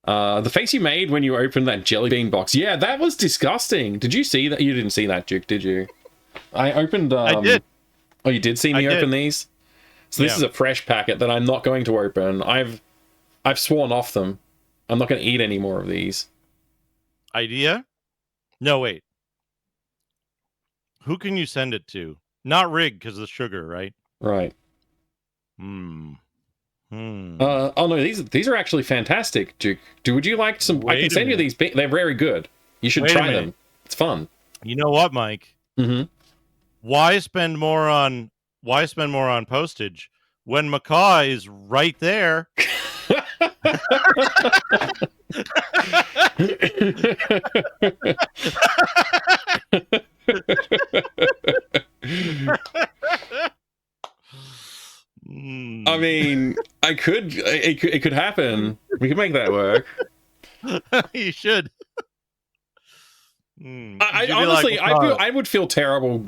The face you made when you opened that jelly bean box. Yeah, that was disgusting. Did you see that? You didn't see that, Duke, did you? I opened... I did. Oh, you did see me open these? So this Yeah. is a fresh packet that I'm not going to open. I've sworn off them. I'm not going to eat any more of these. Idea? No, wait. Who can you send it to? Not Rig, because of the sugar, right? Right. Hmm. Oh no, these are actually fantastic, Duke. Would you like some? I can send you these. They're very good. You should try them. It's fun. You know what, Mike? Mm-hmm. Why spend more on postage when Macaw is right there? I mean, it could happen. We could make that work. You should. I honestly, like, I would feel terrible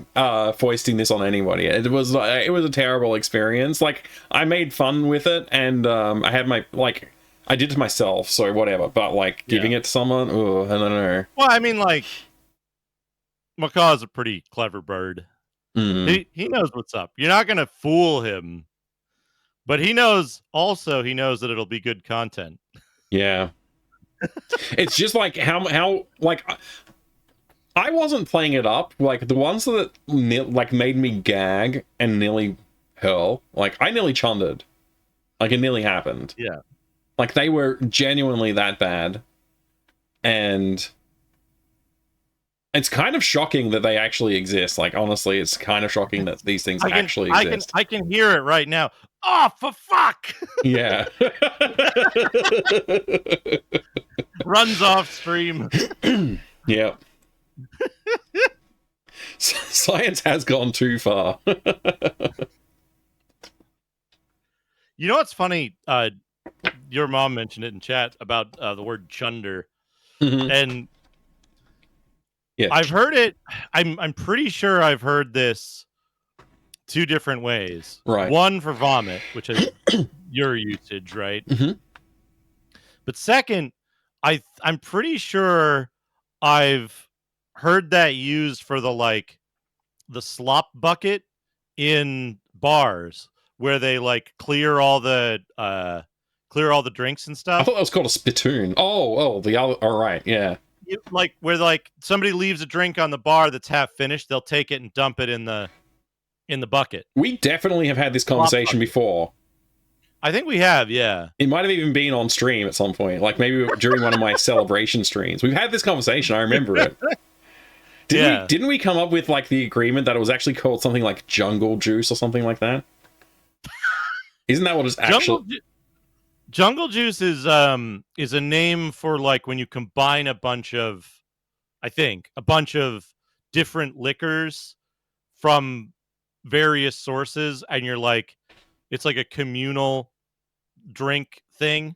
foisting this on anybody. It was a terrible experience. Like, I made fun with it, and I had my I did it to myself, so whatever. But like giving it to someone, I don't know. Well, I mean, like, Macaw's a pretty clever bird. He knows what's up. You're not gonna fool him, but he knows that it'll be good content. Yeah. It's just like how like I wasn't playing it up. Like the ones that made me gag and nearly hurl. Like I nearly chundered. Like it nearly happened. Yeah. Like they were genuinely that bad. And it's kind of shocking that they actually exist. Like honestly, it's kind of shocking that these things actually exist. I can hear it right now. Oh, for fuck! Yeah. Runs off stream. Yep. Science has gone too far. You know what's funny? Your mom mentioned it in chat about the word chunder, and I've heard it. I'm pretty sure I've heard this two different ways. Right. One for vomit, which is your usage, right? But second, I'm pretty sure I've heard that used for the slop bucket in bars where they like clear all the drinks and stuff. I thought that was called a spittoon. Oh, the other. All right, yeah. Like where somebody leaves a drink on the bar that's half finished, they'll take it and dump it in the bucket. We definitely have had this conversation before. I think we have, yeah. It might have even been on stream at some point, like maybe during one of my celebration streams. We've had this conversation. I remember it. Didn't we come up with like the agreement that it was actually called something like jungle juice or something like that? Isn't that what it's actually? Jungle juice is a name for like when you combine a bunch of different liquors from various sources, and you're like, it's like a communal drink thing.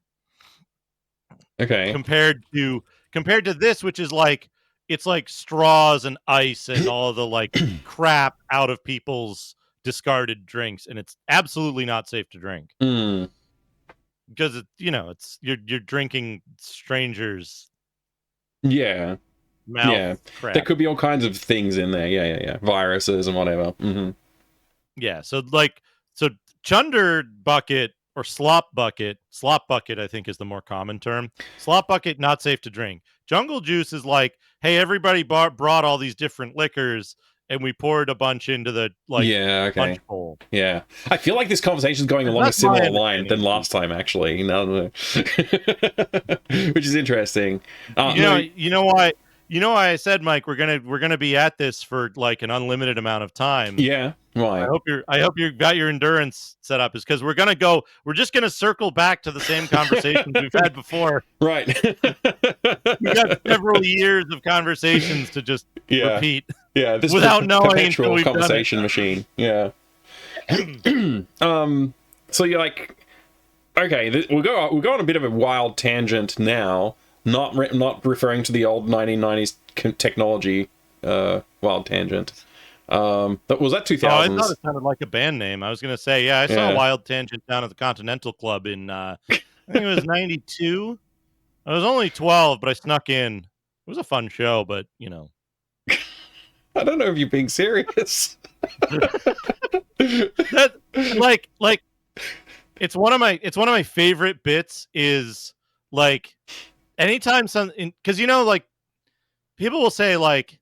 Okay. Compared to this, which is like, it's like straws and ice and all the like crap out of people's discarded drinks, and it's absolutely not safe to drink. Because it's you're drinking strangers. Yeah. Mouth crap. There could be all kinds of things in there. Yeah. Viruses and whatever. Yeah. So chunder bucket or slop bucket, I think is the more common term. Slop bucket, not safe to drink. Jungle juice is like, hey, everybody brought all these different liquors, and we poured a bunch into the punch bowl. Yeah. I feel like this conversation is going along a similar line than last time, actually. Which is interesting. You know why I said, Mike, we're gonna be at this for like an unlimited amount of time. Yeah. Why? I hope you got your endurance set up, is because we're just gonna circle back to the same conversations we've had before. Right. We got several years of conversations to just repeat. Yeah, this without knowing perpetual conversation machine. Yeah. So you're like, okay, we'll go on a bit of a wild tangent now. Not referring to the old 1990s technology wild tangent. But was that 2000s? Oh, I thought it sounded like a band name. I was gonna say, I saw a Wild Tangent down at the Continental Club in I think it was 92. I was only 12, but I snuck in. It was a fun show, but you know. I don't know if you're being serious. That like it's one of my favorite bits is like anytime something, because you know, like people will say like,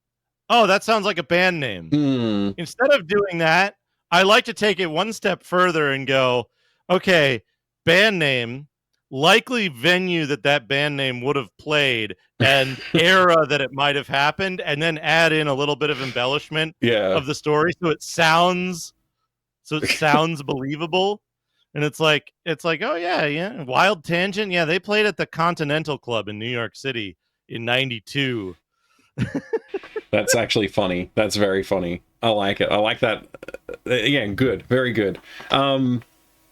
oh, that sounds like a band name. Instead of doing that, I like to take it one step further and go, okay, band name, likely venue that band name would have played, and era that it might have happened, and then add in a little bit of embellishment of the story so it sounds believable. And it's like, oh yeah, Wild Tangent, yeah, they played at the Continental Club in New York City in '92. That's actually funny. That's very funny. I like it. I like that. Again, good. Very good.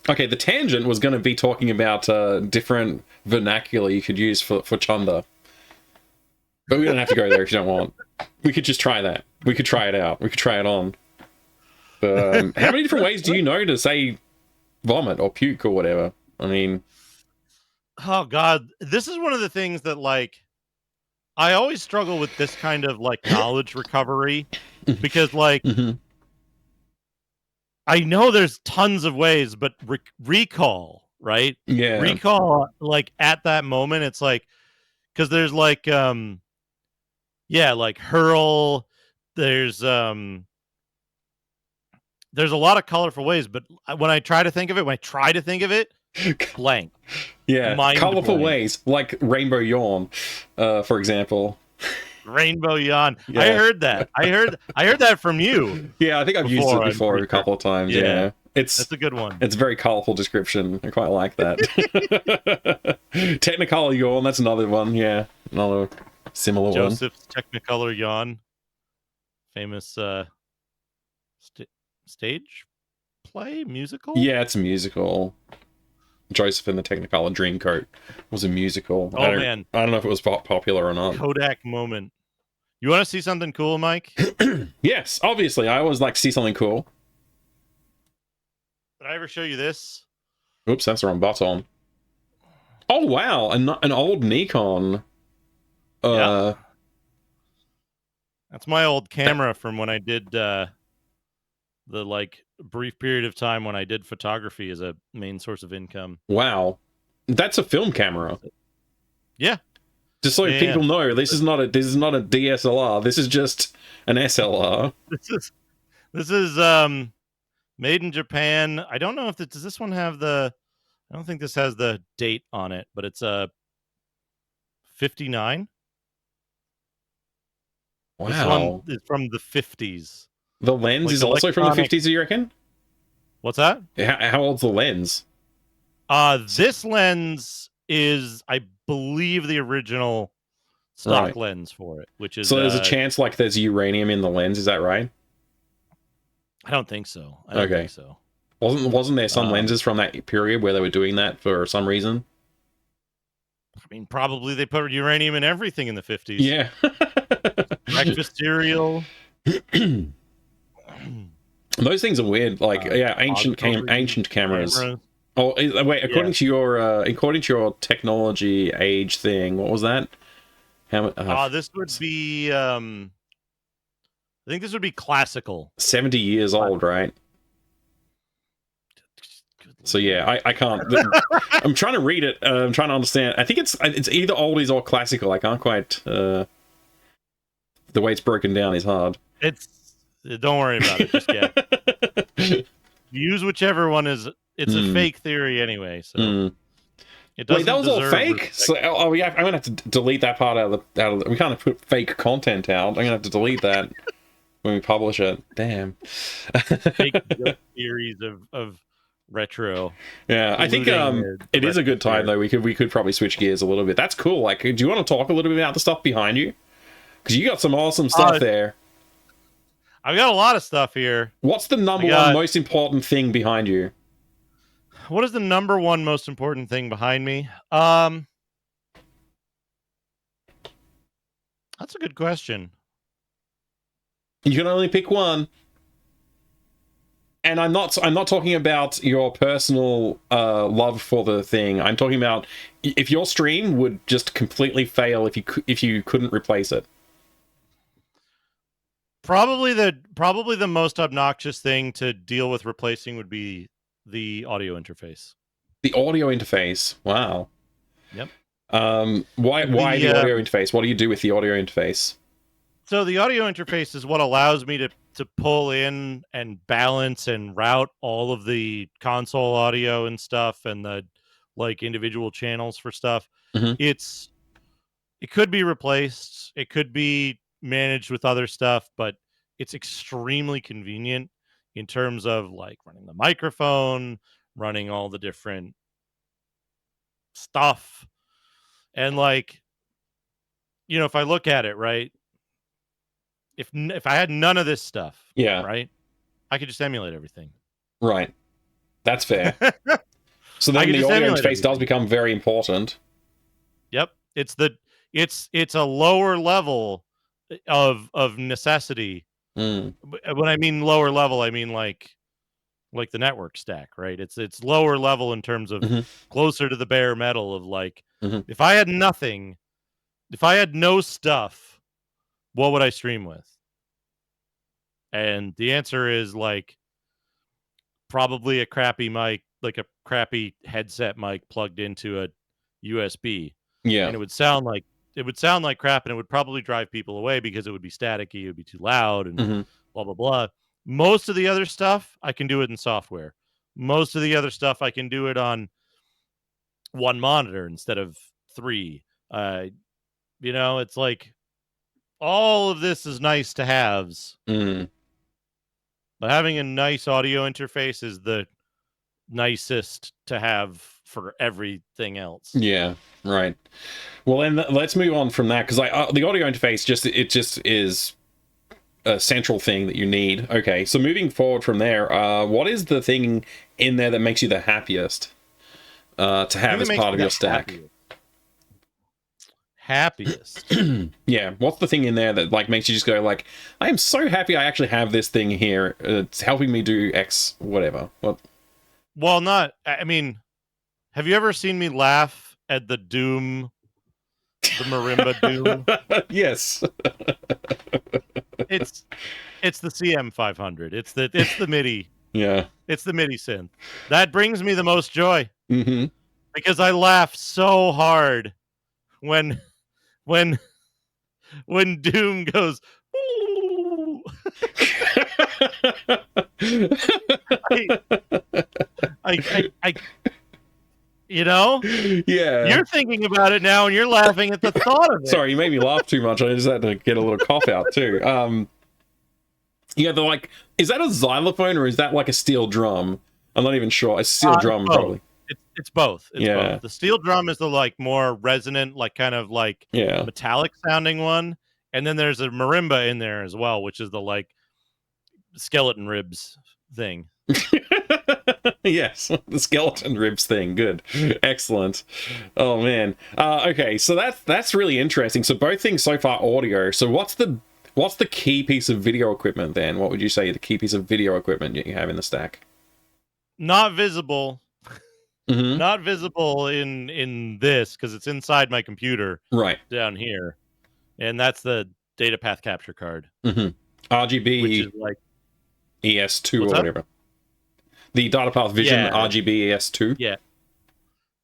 Okay, the tangent was going to be talking about different vernacular you could use for Chunder. But we don't have to go there if you don't want. We could just try that. We could try it out. We could try it on. How many different ways do you know to say vomit or puke or whatever? I mean... Oh, God. This is one of the things that, like, I always struggle with this kind of, like, knowledge recovery. Because, like, I know there's tons of ways, but recall, right? Yeah. Recall, like, at that moment, it's like... Because there's, like, like, hurl. There's a lot of colorful ways, but when I try to think of it, blank. Yeah, colorful ways, like Rainbow Yawn, for example. Rainbow Yawn. Yeah. I heard that. I heard that from you. Yeah, I think I've used it before a couple of times. Yeah. That's a good one. It's a very colorful description. I quite like that. Technicolor Yawn, that's another one. Yeah, another similar Joseph's Technicolor Yawn. Famous stage play musical. Yeah, it's a musical. Joseph and the Technicolor Dreamcoat was a musical. Oh man, I don't know if it was popular or not. Kodak moment. You want to see something cool, Mike? Yes, obviously. I always like to see something cool. Did I ever show you this? Oops, that's the wrong button. Oh wow, an old Nikon. Yeah. That's my old camera from when I did the like brief period of time when I did photography as a main source of income. Wow, that's a film camera. Yeah. Just so people know, this is not a DSLR. This is just an SLR. This is made in Japan. I don't know if does this one have the... I don't think this has the date on it, but it's a 59. Wow. This one is from the 50s. The lens like is also from the 50s, you reckon? What's that? How old's the lens? This lens is, I believe, the original stock lens for it, which is... So there's a chance like there's uranium in the lens, is that right? I don't think so. I don't think so. Wasn't there some lenses from that period where they were doing that for some reason? I mean, probably they put uranium in everything in the 50s. Yeah. Breakfast cereal. Those things are weird. Like, ancient cameras. Oh, wait. According to your technology age thing, what was that? This would be. I think this would be classical. 70 years old, right? So yeah, I can't. I'm trying to read it. I'm trying to understand. I think it's either oldies or classical. I can't quite. The way it's broken down is hard. Don't worry about it just yet. Use whichever one is. It's a fake theory anyway. So it doesn't. Wait, that was all fake. So I'm gonna have to delete that part out of the. We can't put fake content out. I'm gonna have to delete that when we publish it. Damn. Fake theories of retro. Yeah, I think it is a good time though. We could probably switch gears a little bit. That's cool. Like, do you want to talk a little bit about the stuff behind you? Because you got some awesome stuff there. I've got a lot of stuff here. What's the number one most important thing behind you? What is the number one most important thing behind me? That's a good question. You can only pick one. And I'm not talking about your personal love for the thing. I'm talking about if your stream would just completely fail if you couldn't replace it. Probably the most obnoxious thing to deal with replacing would be the audio interface. The audio interface. Wow. Yep. Why the audio interface? What do you do with the audio interface? So the audio interface is what allows me to pull in and balance and route all of the console audio and stuff and the like individual channels for stuff. Mm-hmm. It could be replaced. It could be managed with other stuff, but it's extremely convenient in terms of like running the microphone, running all the different stuff. And like, you know, if I look at it, right, if I had none of this stuff, yeah, right, I could just emulate everything. Right. That's fair. So then the audio interface does become very important. Yep. It's a lower level of necessity. Mm. When I mean lower level, I mean like the network stack, right? It's lower level in terms of closer to the bare metal of like, if I had nothing, if I had no stuff, what would I stream with? And the answer is like probably a crappy mic, like a crappy headset mic plugged into a USB. Yeah. And it would sound like crap, and it would probably drive people away because it would be staticky, it would be too loud, and blah blah blah. Most of the other stuff I can do it in software. Most of the other stuff I can do it on one monitor instead of 3. You know, it's like all of this is nice to haves. But having a nice audio interface is the nicest to have for everything else. Yeah, right. Well, then let's move on from that, because the audio interface just is a central thing that you need. Okay, so moving forward from there, what is the thing in there that makes you the happiest to have as part of your stack? Happiest. Yeah, what's the thing in there that like makes you just go like, I am so happy I actually have this thing here. It's helping me do X whatever. What? Well, I mean, have you ever seen me laugh at the Doom, the Marimba Doom? Yes. It's the CM500. It's the MIDI. Yeah. It's the MIDI synth. That brings me the most joy. Because I laugh so hard when Doom goes. I you know? Yeah. You're thinking about it now and you're laughing at the thought of it. Sorry, you made me laugh too much. I just had to get a little cough out too. Yeah, they're like, is that a xylophone or is that like a steel drum? I'm not even sure. A steel drum, probably. It's both. It's both. The steel drum is the like more resonant, like kind of like metallic sounding one. And then there's a marimba in there as well, which is the like skeleton ribs thing. Yes, the skeleton ribs thing. Good. Excellent. Oh man. Okay, so that's really interesting. So both things so far audio. So what's the key piece of video equipment then? What would you say the key piece of video equipment you have in the stack? Not visible. Not visible in this because it's inside my computer. Right. Down here. And that's the data path capture card. RGB, which is like ES2 or whatever. The data path vision RGB ES2. Yeah.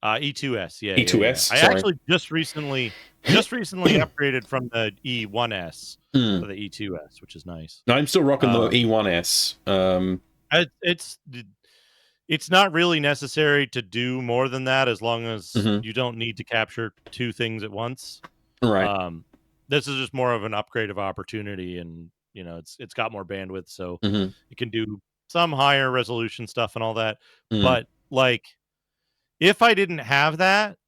E2S. Yeah. E2S. I actually just recently upgraded from the E1S to the E2S, which is nice. No, I'm still rocking the E1S. It's not really necessary to do more than that as long as you don't need to capture 2 things at once. Right. This is just more of an upgrade of opportunity, and you know it's got more bandwidth, so it can do some higher resolution stuff and all that. But like, if I didn't have that,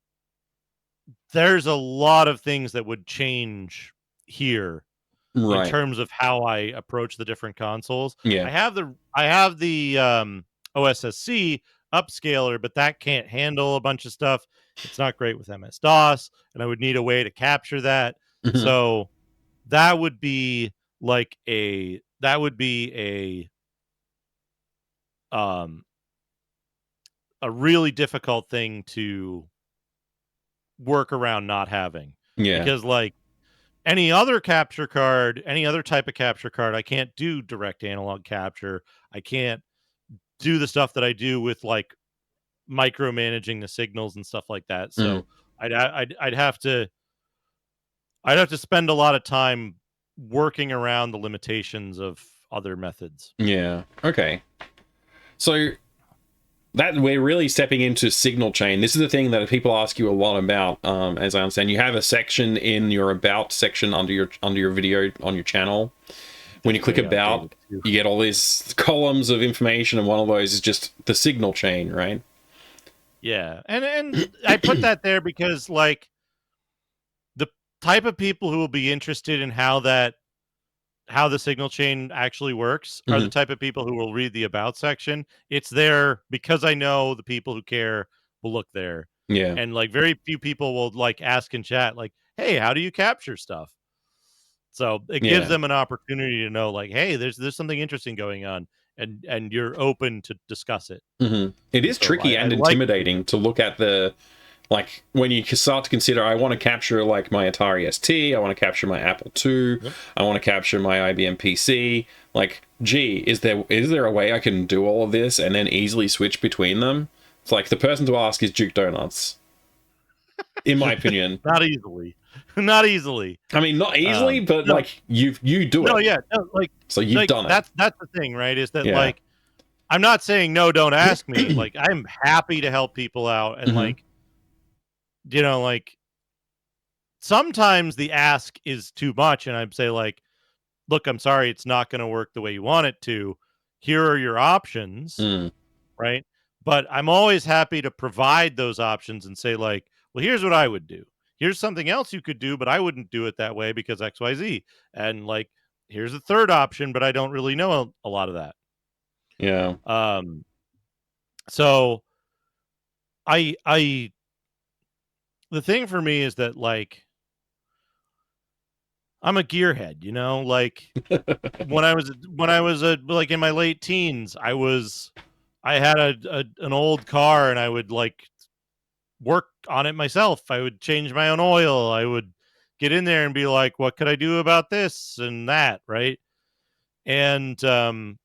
there's a lot of things that would change here in terms of how I approach the different consoles. Yeah. I have the OSSC upscaler, but that can't handle a bunch of stuff. It's not great with MS-DOS, and I would need a way to capture that. So that would be a um a really difficult thing to work around not having. Yeah. Because like any other capture card, any other type of capture card, I can't do direct analog capture. I can't do the stuff that I do with like micromanaging the signals and stuff like that. So I'd have to spend a lot of time working around the limitations of other methods. Yeah. Okay. So that we're really stepping into signal chain. This is the thing that people ask you a lot about. As I understand, you have a section in your about section under your video on your channel. When you click about, you get all these columns of information, and one of those is just the signal chain, right? Yeah, and I put that there because like the type of people who will be interested in how the signal chain actually works are the type of people who will read the about section. It's there because I know the people who care will look there. Yeah. And like very few people will like ask in chat like, "Hey, how do you capture stuff?" So it gives them an opportunity to know like, "Hey, there's something interesting going on." And you're open to discuss it. It is tricky and intimidating to look at the, like, when you start to consider, I want to capture like my Atari ST, I want to capture my Apple II, I want to capture my IBM PC. Like, gee, is there a way I can do all of this and then easily switch between them? It's like the person to ask is Duke Donuts, in my opinion. Not easily. Not easily. I mean, not easily, but no. Like you do it. No, yeah, no, like so you've done it. That's the thing, right? Is that like I'm not saying no, don't ask me. Like I'm happy to help people out, and like you know, like sometimes the ask is too much, and I'd say like, look, I'm sorry, it's not going to work the way you want it to. Here are your options, right? But I'm always happy to provide those options and say like, well, here's what I would do. Here's something else you could do, but I wouldn't do it that way because XYZ. And like, here's a third option, but I don't really know a lot of that. Yeah. So the thing for me is that like, I'm a gearhead, you know, like when I was like in my late teens, I had an old car and I would like work on it myself. I would change my own oil. I would get in there and be like, what could I do about this and that, right? And I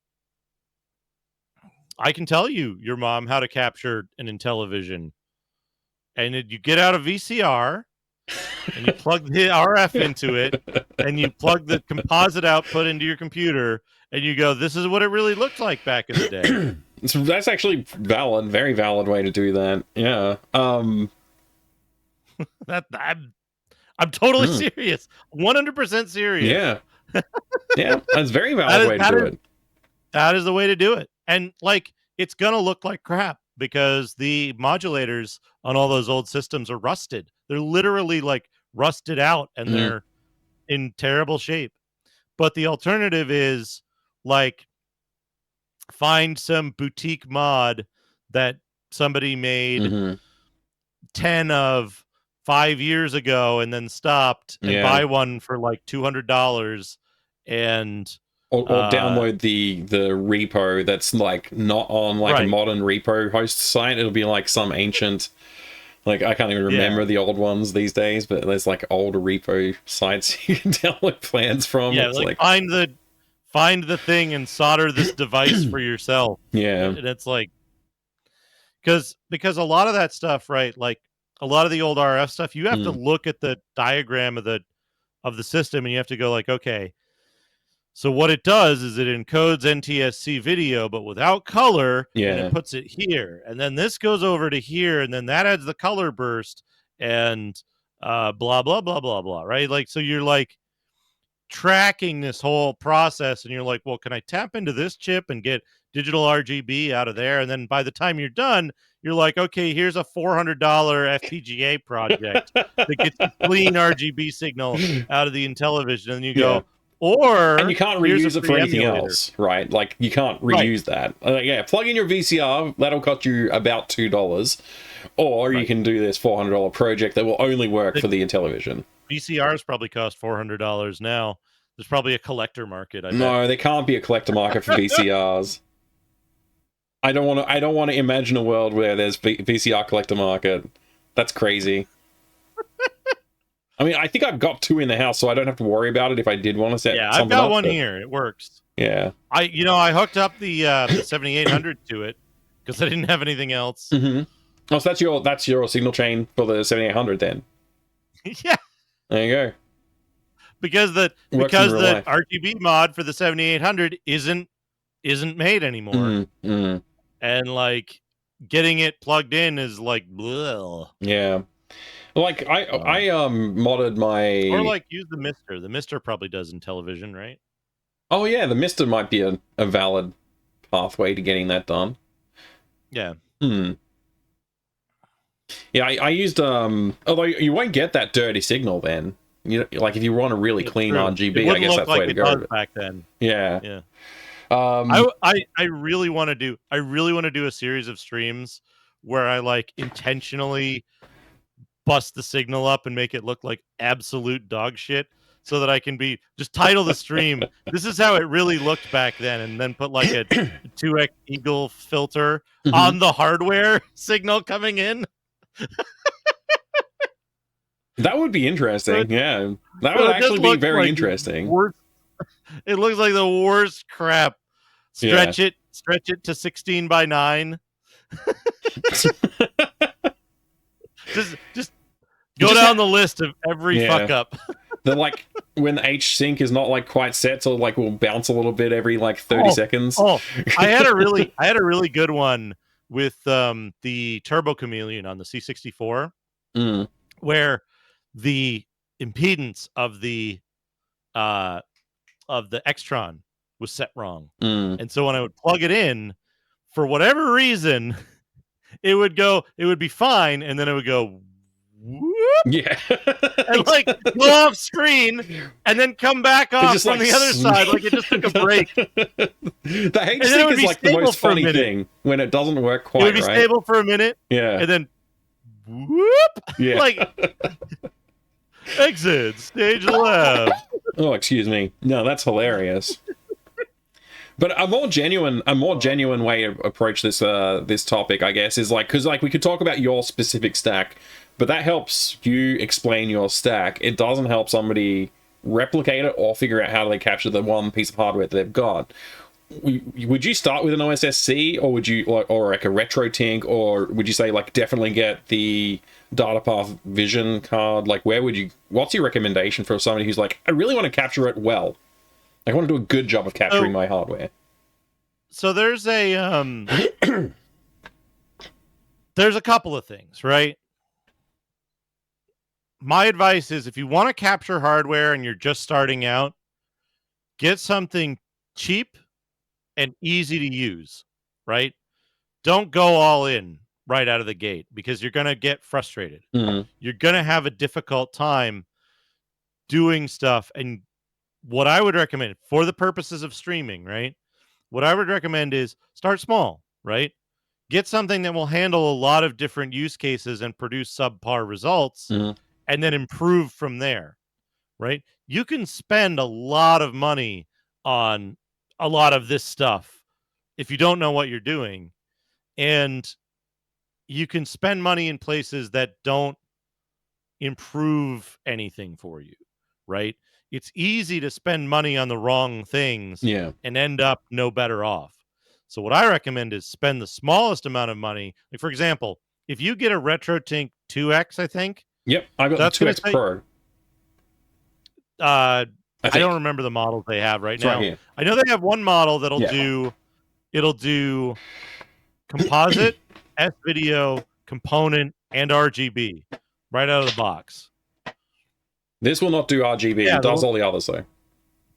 can tell your mom how to capture an Intellivision. And you get out a VCR and you plug the RF into it and you plug the composite output into your computer and you go, this is what it really looked like back in the day. So that's actually valid, very valid way to do that. Yeah. I'm totally serious. 100% serious. Yeah. Yeah, that's a very valid way to do it. That is the way to do it. And like it's gonna look like crap because the modulators on all those old systems are rusted. They're literally like rusted out and they're in terrible shape. But the alternative is like find some boutique mod that somebody made 10 of 5 years ago and then stopped and buy one for like $200 and or download the repo that's like not on like a modern repo host site. It'll be like some ancient, like I can't even remember the old ones these days, but there's like old repo sites you can download plans from. Yeah, it's like find the thing and solder this device for yourself. Yeah. And it's like because a lot of that stuff, right? Like a lot of the old RF stuff, you have to look at the diagram of the system and you have to go like, okay, so what it does is it encodes NTSC video, but without color, and it puts it here. And then this goes over to here, and then that adds the color burst and blah, blah, blah, blah, blah, right? Like, so you're like tracking this whole process, and you're like, well, can I tap into this chip and get digital RGB out of there? And then by the time you're done, you're like, okay, here's a $400 FPGA project that gets a clean RGB signal out of the Intellivision. And you go, and you can't reuse it for anything else, right? Like you can't reuse that. Plug in your VCR, that'll cost you about $2, or you can do this $400 project that will only work for the Intellivision. VCRs probably cost $400 now. There's probably a collector market. No, there can't be a collector market for VCRs. I don't want to imagine a world where there's VCR collector market. That's crazy. I mean, I think I've got 2 in the house, so I don't have to worry about it if I did want to set. Yeah, something I've got up, one but... here. It works. Yeah. I hooked up the 7800 to it because I didn't have anything else. Mm-hmm. Oh, so that's your signal chain for the 7800 then. Yeah. There you go. Because the RGB mod for the 7800 isn't made anymore. And like getting it plugged in is like bleh. Yeah. Like I modded my, or like use the Mister. The Mister probably does in television, right? Oh yeah, the Mister might be a valid pathway to getting that done. Yeah. Yeah, I used although you won't get that dirty signal then. You know, like if you want a really clean RGB, I guess that's the way to go. Back then. Yeah. Yeah. I really want to do a series of streams where I like intentionally bust the signal up and make it look like absolute dog shit so that I can just title the stream this is how it really looked back then, and then put like a 2x Eagle filter on the hardware signal coming in. That would be interesting. Yeah, that would actually be very interesting. It looks like the worst crap. Stretch it to 16:9. just go down the list of every fuck up. The like when the H-sync is not like quite set, so like will bounce a little bit every like 30 seconds. I had a really good one with the Turbo Chameleon on the C64, where the impedance of the Extron was set wrong, and so when I would plug it in, for whatever reason, it would be fine, and then it would go whoop, and like go off screen, and then come back off from the other side, like it just took a break. The H-sync is like the most funny thing when it doesn't work quite right. It would be stable for a minute, and then whoop, like exit stage left. Oh, excuse me. No, that's hilarious. But a more genuine way to approach this this topic, I guess, is like, because like we could talk about your specific stack, but that helps you explain your stack. It doesn't help somebody replicate it or figure out how they capture the one piece of hardware that they've got. Would you start with an OSSC, or would you or like a RetroTink, or would you say like definitely get the DataPath Vision card? Like what's your recommendation for somebody who's like, I really want to capture it well? I want to do a good job of capturing my hardware. So there's a there's a couple of things, right? My advice is, if you want to capture hardware and you're just starting out, get something cheap and easy to use, right? Don't go all in right out of the gate, because you're going to get frustrated. You're going to have a difficult time doing stuff. And what I would recommend for the purposes of streaming, right? What I would recommend is start small, right? Get something that will handle a lot of different use cases and produce subpar results, and then improve from there, right? You can spend a lot of money on a lot of this stuff if you don't know what you're doing, and you can spend money in places that don't improve anything for you, right? It's easy to spend money on the wrong things and end up no better off. So what I recommend is spend the smallest amount of money. Like, for example, if you get a RetroTink 2X, I think. Yep, I got the 2X Pro. I don't remember the models they have right now. Right, I know they have one model that'll do composite, S-video, component, and RGB right out of the box. This will not do RGB. It does all the others, though.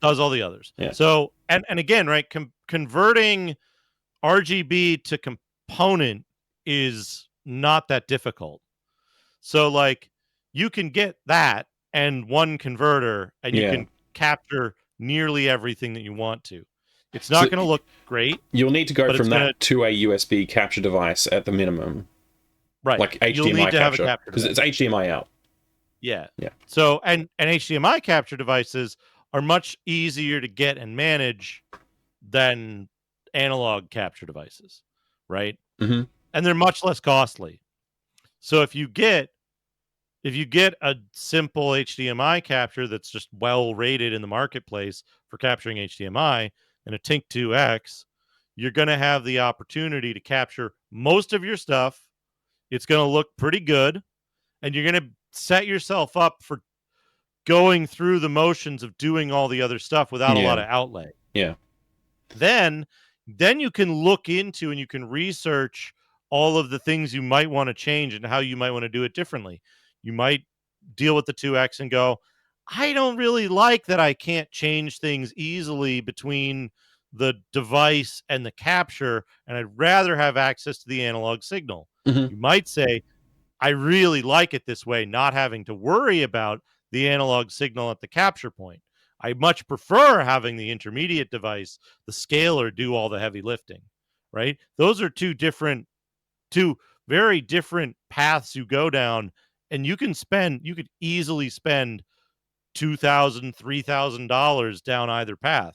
Does all the others. Yeah. So, and again, right, converting RGB to component is not that difficult. So, like, you can get that and one converter, and you can capture nearly everything that you want to. It's not going to look great. You'll need to go from that to a USB capture device at the minimum. Right. Like HDMI capture. Because it's HDMI out. Yeah. So, and HDMI capture devices are much easier to get and manage than analog capture devices, right? Mm-hmm. And they're much less costly. So if you get a simple HDMI capture that's just well rated in the marketplace for capturing HDMI and a Tink 2X, you're going to have the opportunity to capture most of your stuff. It's going to look pretty good, and you're going to set yourself up for going through the motions of doing all the other stuff without a lot of outlay. Yeah. Then you can look into and you can research all of the things you might want to change and how you might want to do it differently. You might deal with the 2X and go, I don't really like that I can't change things easily between the device and the capture, and I'd rather have access to the analog signal. Mm-hmm. You might say, I really like it this way, not having to worry about the analog signal at the capture point. I much prefer having the intermediate device, the scaler, do all the heavy lifting, right? Those are two very different paths you go down, and you could easily spend $2,000, $3,000 down either path.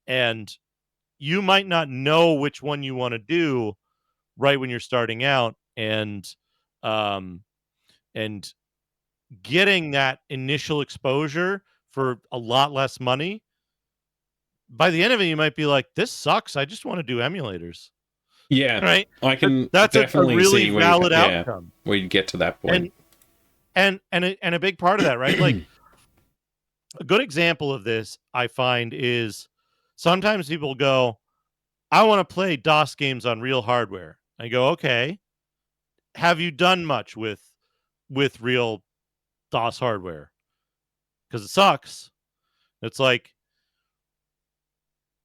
And you might not know which one you want to do right when you're starting out, and getting that initial exposure for a lot less money, by the end of it, you might be like, this sucks. I just want to do emulators. Yeah. Right. I can That's definitely a really see valid outcome. Where you get to that point. And a big part of that, right? Like a good example of this I find is sometimes people go, I want to play DOS games on real hardware. I go, okay. Have you done much with real DOS hardware? Because it sucks. It's like,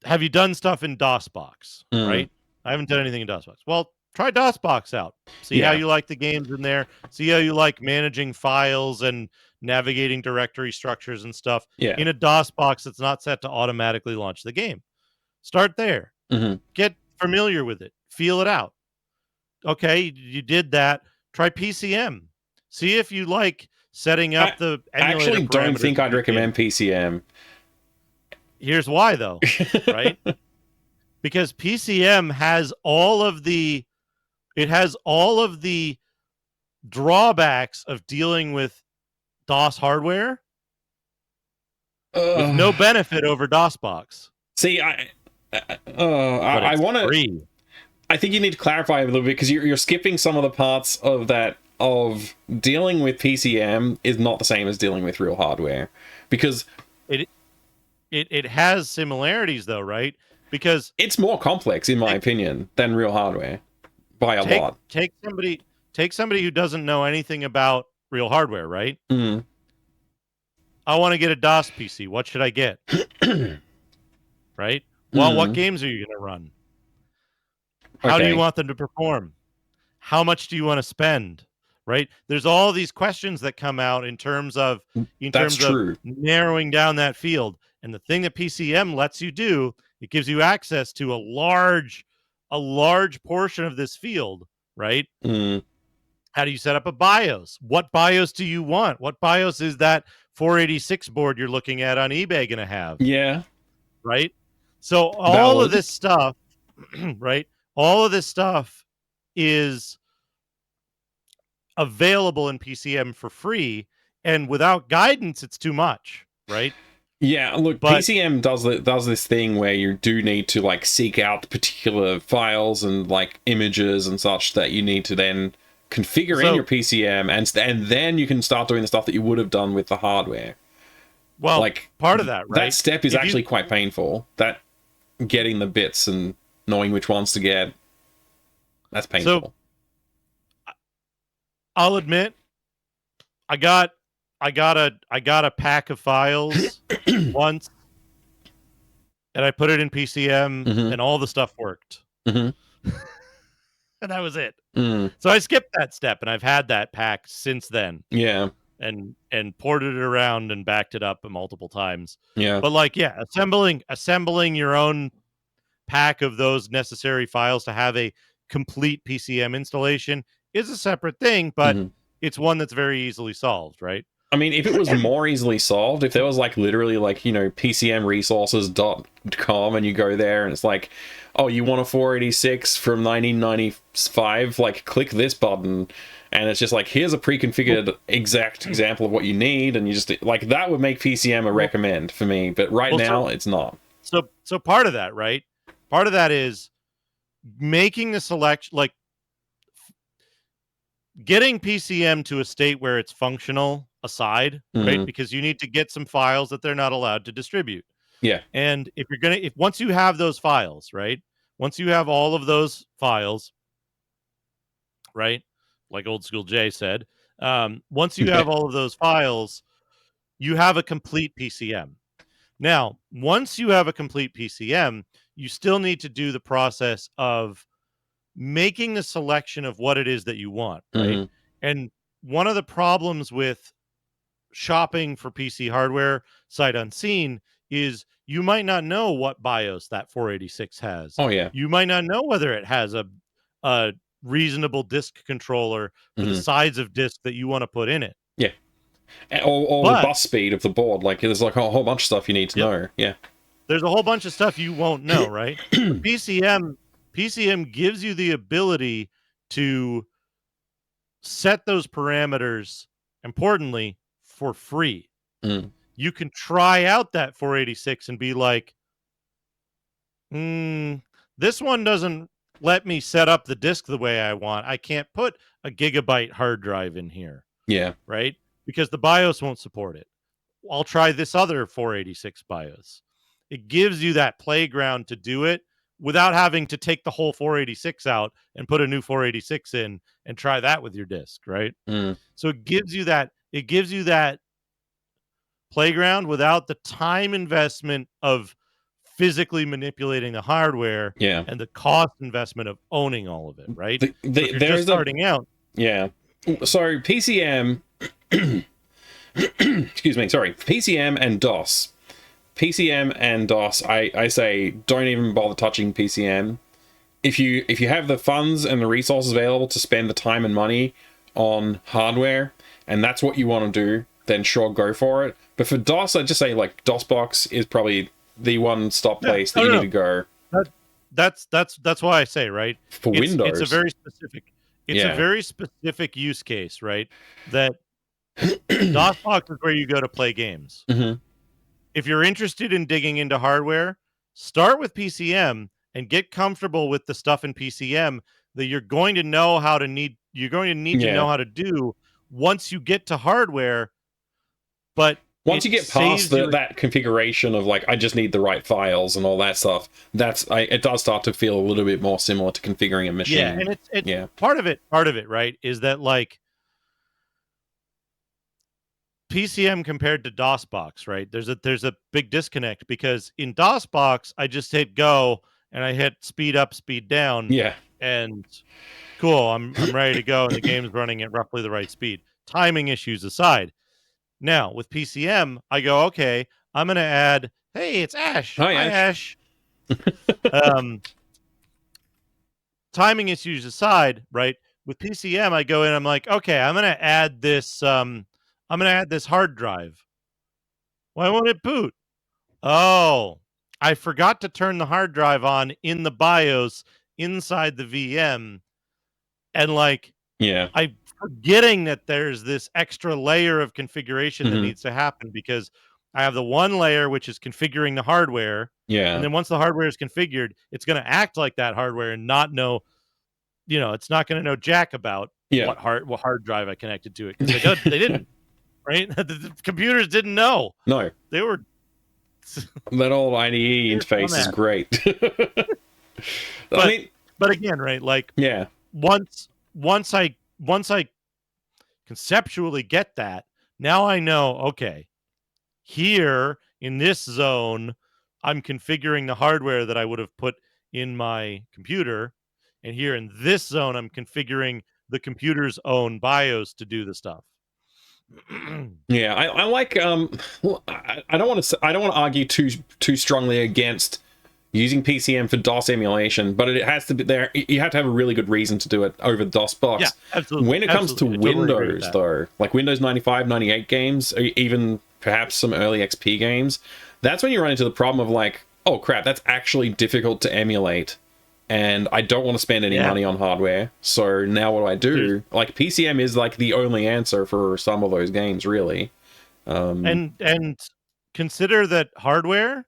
have you done stuff in DOSBox? Right? I haven't done anything in DOSBox. Well, try DOSBox out. See how you like the games in there. See how you like managing files and navigating directory structures and stuff in a DOSBox that's not set to automatically launch the game. Start there. Mm-hmm. Get familiar with it. Feel it out. Okay, you did that. Try PCM. See if you like setting up the emulator. I actually don't think I'd recommend PCM. Here's why, though, right? Because PCM has all of the drawbacks of dealing with DOS hardware with no benefit over DOSBox. See, I want to. I think you need to clarify a little bit, because you're skipping some of the parts of that. Of dealing with PCM is not the same as dealing with real hardware, because it has similarities, though, right? Because it's more complex, in my opinion, than real hardware by a lot. Take somebody who doesn't know anything about real hardware, right? Mm-hmm. I want to get a DOS PC. What should I get? Right? Well, what games are you going to run? How do you want them to perform? How much do you want to spend? Right? There's all these questions that come out in terms of narrowing down that field. And the thing that PCM lets you do, it gives you access to a large portion of this field, right? Mm. How do you set up a BIOS? What BIOS do you want? What BIOS is that 486 board you're looking at on eBay going to have? Yeah. Right? So all of this stuff, right? All of this stuff is available in PCM for free, and without guidance, it's too much, right? Yeah, look, PCM does this thing where you do need to like seek out particular files and like images and such that you need to then configure in your PCM, and then you can start doing the stuff that you would have done with the hardware. Well, like part of that, right? That step is actually quite painful. That getting the bits and knowing which ones to get, that's painful. So, I'll admit, I got a pack of files once, and I put it in PCM, and all the stuff worked, and that was it. So I skipped that step, and I've had that pack since then. Yeah, and ported it around and backed it up multiple times. Yeah, but like, yeah, assembling your own pack of those necessary files to have a complete PCM installation is a separate thing, but it's one that's very easily solved, right? I mean, if it was more easily solved, if there was like literally like, you know, pcmresources.com and you go there and it's like, oh, you want a 486 from 1995, like click this button, and it's just like, here's a pre-configured exact example of what you need, and you just like, that would make PCM a recommend for me, but right now it's not. So part of that, right? Part of that is making the selection, like getting PCM to a state where it's functional aside, right? Because you need to get some files that they're not allowed to distribute. Yeah. And if once you have those files, right? Once you have all of those files, right? Like old school Jay said, once you have all of those files, you have a complete PCM. Now, once you have a complete PCM, you still need to do the process of making the selection of what it is that you want, right? And one of the problems with shopping for PC hardware sight unseen is you might not know what BIOS that 486 has. Oh yeah. You might not know whether it has a reasonable disk controller for the size of disk that you want to put in it. Yeah. Or the bus speed of the board. Like, there's like a whole bunch of stuff you need to know. Yeah. There's a whole bunch of stuff you won't know, right? PCM gives you the ability to set those parameters, importantly, for free. You can try out that 486 and be like, this one doesn't let me set up the disk the way I want. I can't put a gigabyte hard drive in here. Yeah. Right? Because the BIOS won't support it. I'll try this other 486 BIOS. It gives you that playground to do it without having to take the whole 486 out and put a new 486 in and try that with your disk, right? So it gives you that playground without the time investment of physically manipulating the hardware and the cost investment of owning all of it, right? You're just starting out. Yeah. So PCM excuse me, sorry, PCM and DOS. PCM and DOS, I say don't even bother touching PCM. If you have the funds and the resources available to spend the time and money on hardware, and that's what you want to do, then sure, go for it. But for DOS, I'd just say like DOSBox is probably the one-stop place that you need to go. That's why I say, right? For Windows, it's a very specific use case, right? That DOSBox is where you go to play games. If you're interested in digging into hardware, start with PCM and get comfortable with the stuff in PCM that you're going to know how to need. You're going to need to know how to do once you get to hardware. But once you get past that configuration of like, I just need the right files and all that stuff, it does start to feel a little bit more similar to configuring a machine. Yeah, and it's part of it, right, is that like PCM compared to DOSBox, right? There's a big disconnect because in DOSBox, I just hit go and I hit speed up, speed down. Yeah. And cool, I'm ready to go and the game's running at roughly the right speed. Timing issues aside. Now, with PCM, I go, okay, I'm going to add, hey, it's Ash. Hi, Ash. Timing issues aside, right? With PCM, I go in, I'm like, okay, I'm going to add this hard drive. Why won't it boot? Oh, I forgot to turn the hard drive on in the BIOS inside the VM. And like, I'm forgetting that there's this extra layer of configuration that needs to happen because I have the one layer, which is configuring the hardware. Yeah. And then once the hardware is configured, it's going to act like that hardware and not know, it's not going to know jack about what hard drive I connected to it. Because they didn't. Right? The computers didn't know. No. They were... That old IDE interface is great. But again, right? Like, once I conceptually get that, now I know, okay, here in this zone, I'm configuring the hardware that I would have put in my computer. And here in this zone, I'm configuring the computer's own BIOS to do the stuff. Yeah, I like I don't want to argue too strongly against using PCM for DOS emulation, but it has to be there. You have to have a really good reason to do it over the DOS box. Yeah, absolutely. When it comes to Windows, though, like Windows 95, 98 games, or even perhaps some early XP games, that's when you run into the problem of like, oh crap, that's actually difficult to emulate. And I don't want to spend any money on hardware. So now what do? Like PCM is like the only answer for some of those games, really. And consider that hardware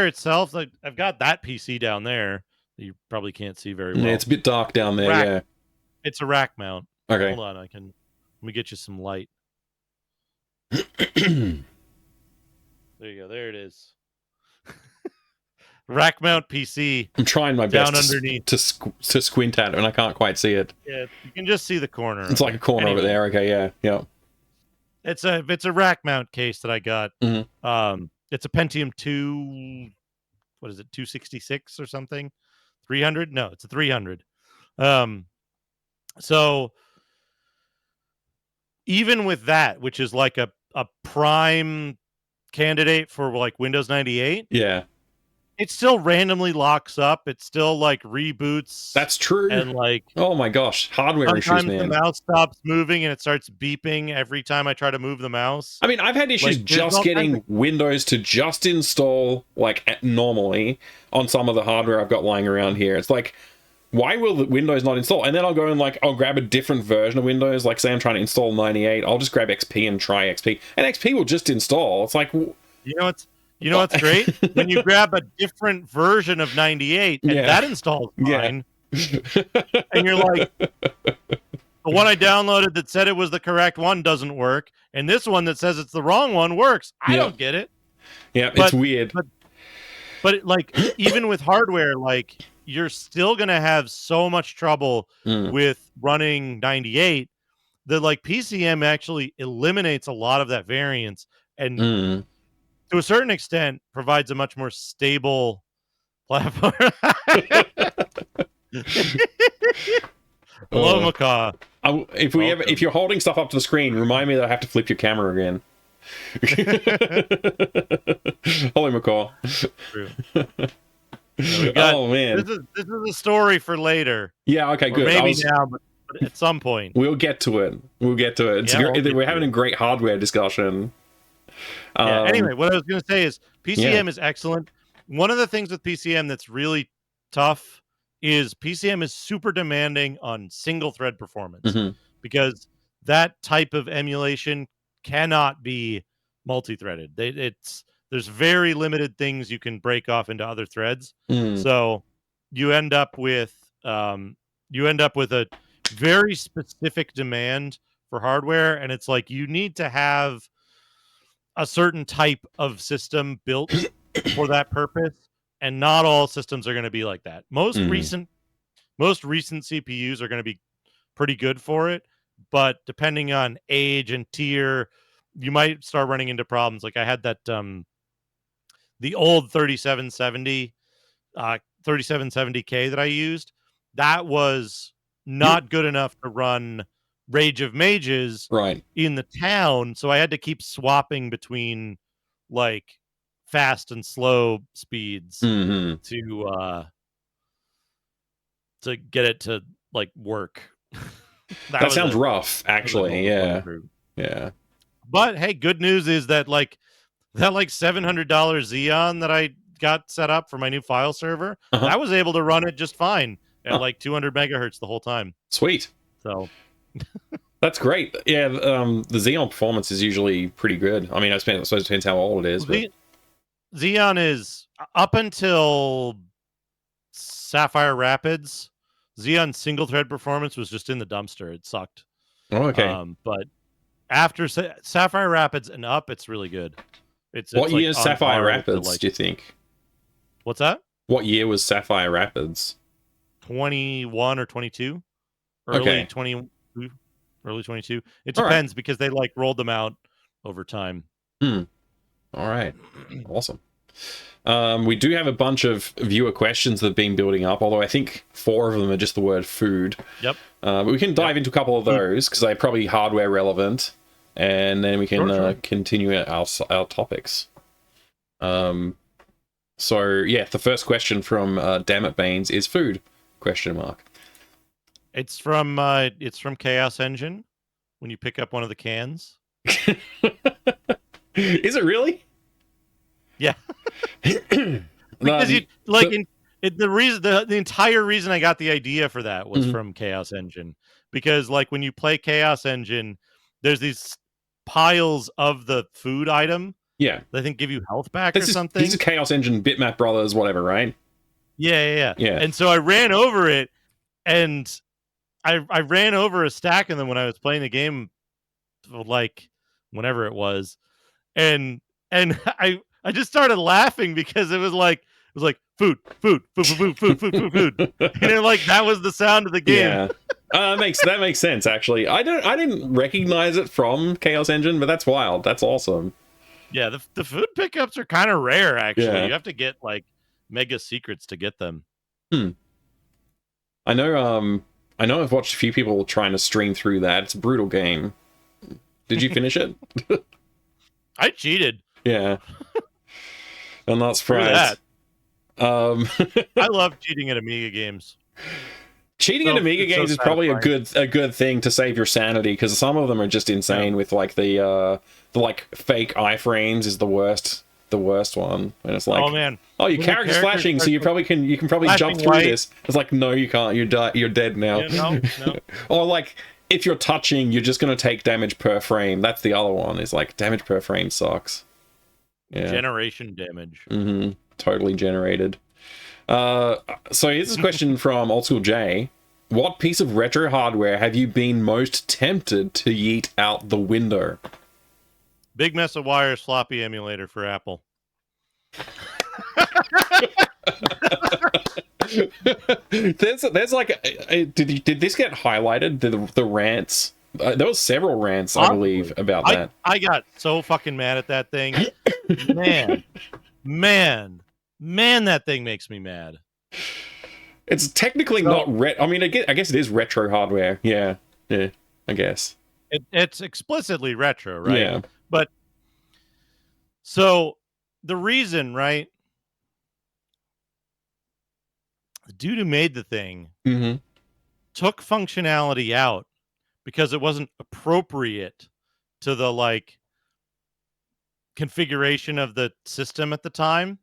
itself, like I've got that PC down there that you probably can't see very well. Yeah, it's a bit dark down there, It's a rack mount. Okay. Hold on, let me get you some light. There you go. There it is. Rack mount PC. I'm trying my best underneath to squint at it, and I can't quite see it. Yeah, you can just see the corner. It's like a corner over there. Okay, yeah. It's a rack mount case that I got. Mm-hmm. It's a Pentium 2. What is it? 266 or something? 300? No, it's a 300. So even with that, which is like a prime candidate for like Windows 98. Yeah. It still randomly locks up. It still like reboots. That's true. And like, oh my gosh, hardware issues, man. Sometimes the mouse stops moving and it starts beeping every time I try to move the mouse. I mean, I've had issues like, just getting Windows to just install like normally on some of the hardware I've got lying around here. It's like, why will the Windows not install? And then I'll go and like, I'll grab a different version of Windows. Like say I'm trying to install 98. I'll just grab XP and try XP. And XP will just install. It's like... You know what's great? When you grab a different version of 98 and that installs fine, and you're like, the one I downloaded that said it was the correct one doesn't work, and this one that says it's the wrong one works. I don't get it. Yeah, it's weird. But like, even with hardware, like, you're still going to have so much trouble with running 98 that like PCM actually eliminates a lot of that variance and to a certain extent, provides a much more stable platform. Hello, Macaw. If you're holding stuff up to the screen, remind me that I have to flip your camera again. Hello, Macaw. Oh man, this is a story for later. Yeah. Okay. Good. Maybe now, but at some point we'll get to it. We're having a great hardware discussion. Anyway, what I was going to say is PCM is excellent. One of the things with PCM that's really tough is PCM is super demanding on single thread performance because that type of emulation cannot be multi-threaded. There's very limited things you can break off into other threads. So you end up with a very specific demand for hardware, and it's like you need to have a certain type of system built for that purpose, and not all systems are going to be like that. Most recent CPUs are going to be pretty good for it, but depending on age and tier, you might start running into problems. Like I had that the old 3770 3770K that I used, that was not good enough to run Rage of Mages in the town, so I had to keep swapping between like fast and slow speeds to get it to like work. that sounds rough, actually. Yeah. But hey, good news is that like $700 Xeon that I got set up for my new file server, I was able to run it just fine at like 200 megahertz the whole time. Sweet. So that's great. Yeah, the Xeon performance is usually pretty good. I mean, I suppose it depends how old it is. But Xeon is up until Sapphire Rapids. Xeon single thread performance was just in the dumpster. It sucked. Oh, okay. But after Sapphire Rapids and up, it's really good. What year is Sapphire Rapids? Do you think? What's that? What year was Sapphire Rapids? 21 or 22. Early 22. It depends because they like rolled them out over time. All right. Awesome. We do have a bunch of viewer questions that have been building up, although I think 4 of them are just the word food. Yep. But we can dive into a couple of those because they're probably hardware relevant, and then we can continue our topics. So yeah, the first question from Dammit Baines is food? ? It's from Chaos Engine when you pick up one of the cans. Is it really? Yeah. Because the entire reason I got the idea for that was from Chaos Engine. Because like when you play Chaos Engine, there's these piles of the food item. Yeah. That I think give you health back or something. These are Chaos Engine, Bitmap Brothers, whatever, right? Yeah. And so I ran over it, and I ran over a stack of them when I was playing the game, like whenever it was, and I just started laughing because it was like food, and like that was the sound of the game. Yeah. That makes sense actually. I didn't recognize it from Chaos Engine, but that's wild. That's awesome. Yeah, the food pickups are kind of rare actually. Yeah. You have to get like mega secrets to get them. I know I've watched a few people trying to stream through that. It's a brutal game. Did you finish it? I cheated. Yeah. I'm not surprised. I love cheating at Amiga games. Cheating at Amiga games is probably a good thing to save your sanity, because some of them are just insane. With like the like fake iframes is the worst one, and it's like, oh man, your character's flashing, so you can probably jump through this. It's like, no, you can't. You're dead now. Yeah, no. Or like, if you're touching, you're just gonna take damage per frame. That's the other one. Is like damage per frame sucks. Yeah. Generation damage. Totally generated. So here's this question from Old School J. What piece of retro hardware have you been most tempted to yeet out the window? Big Mess of Wires floppy emulator for Apple. There's like did this get highlighted, the rants? There was several rants, I believe, about that. I got so fucking mad at that thing. man, that thing makes me mad. It's technically not I mean, I guess it is retro hardware. Yeah, I guess. It's explicitly retro, right? Yeah. But so the reason, right? The dude who made the thing took functionality out because it wasn't appropriate to the like configuration of the system at the time.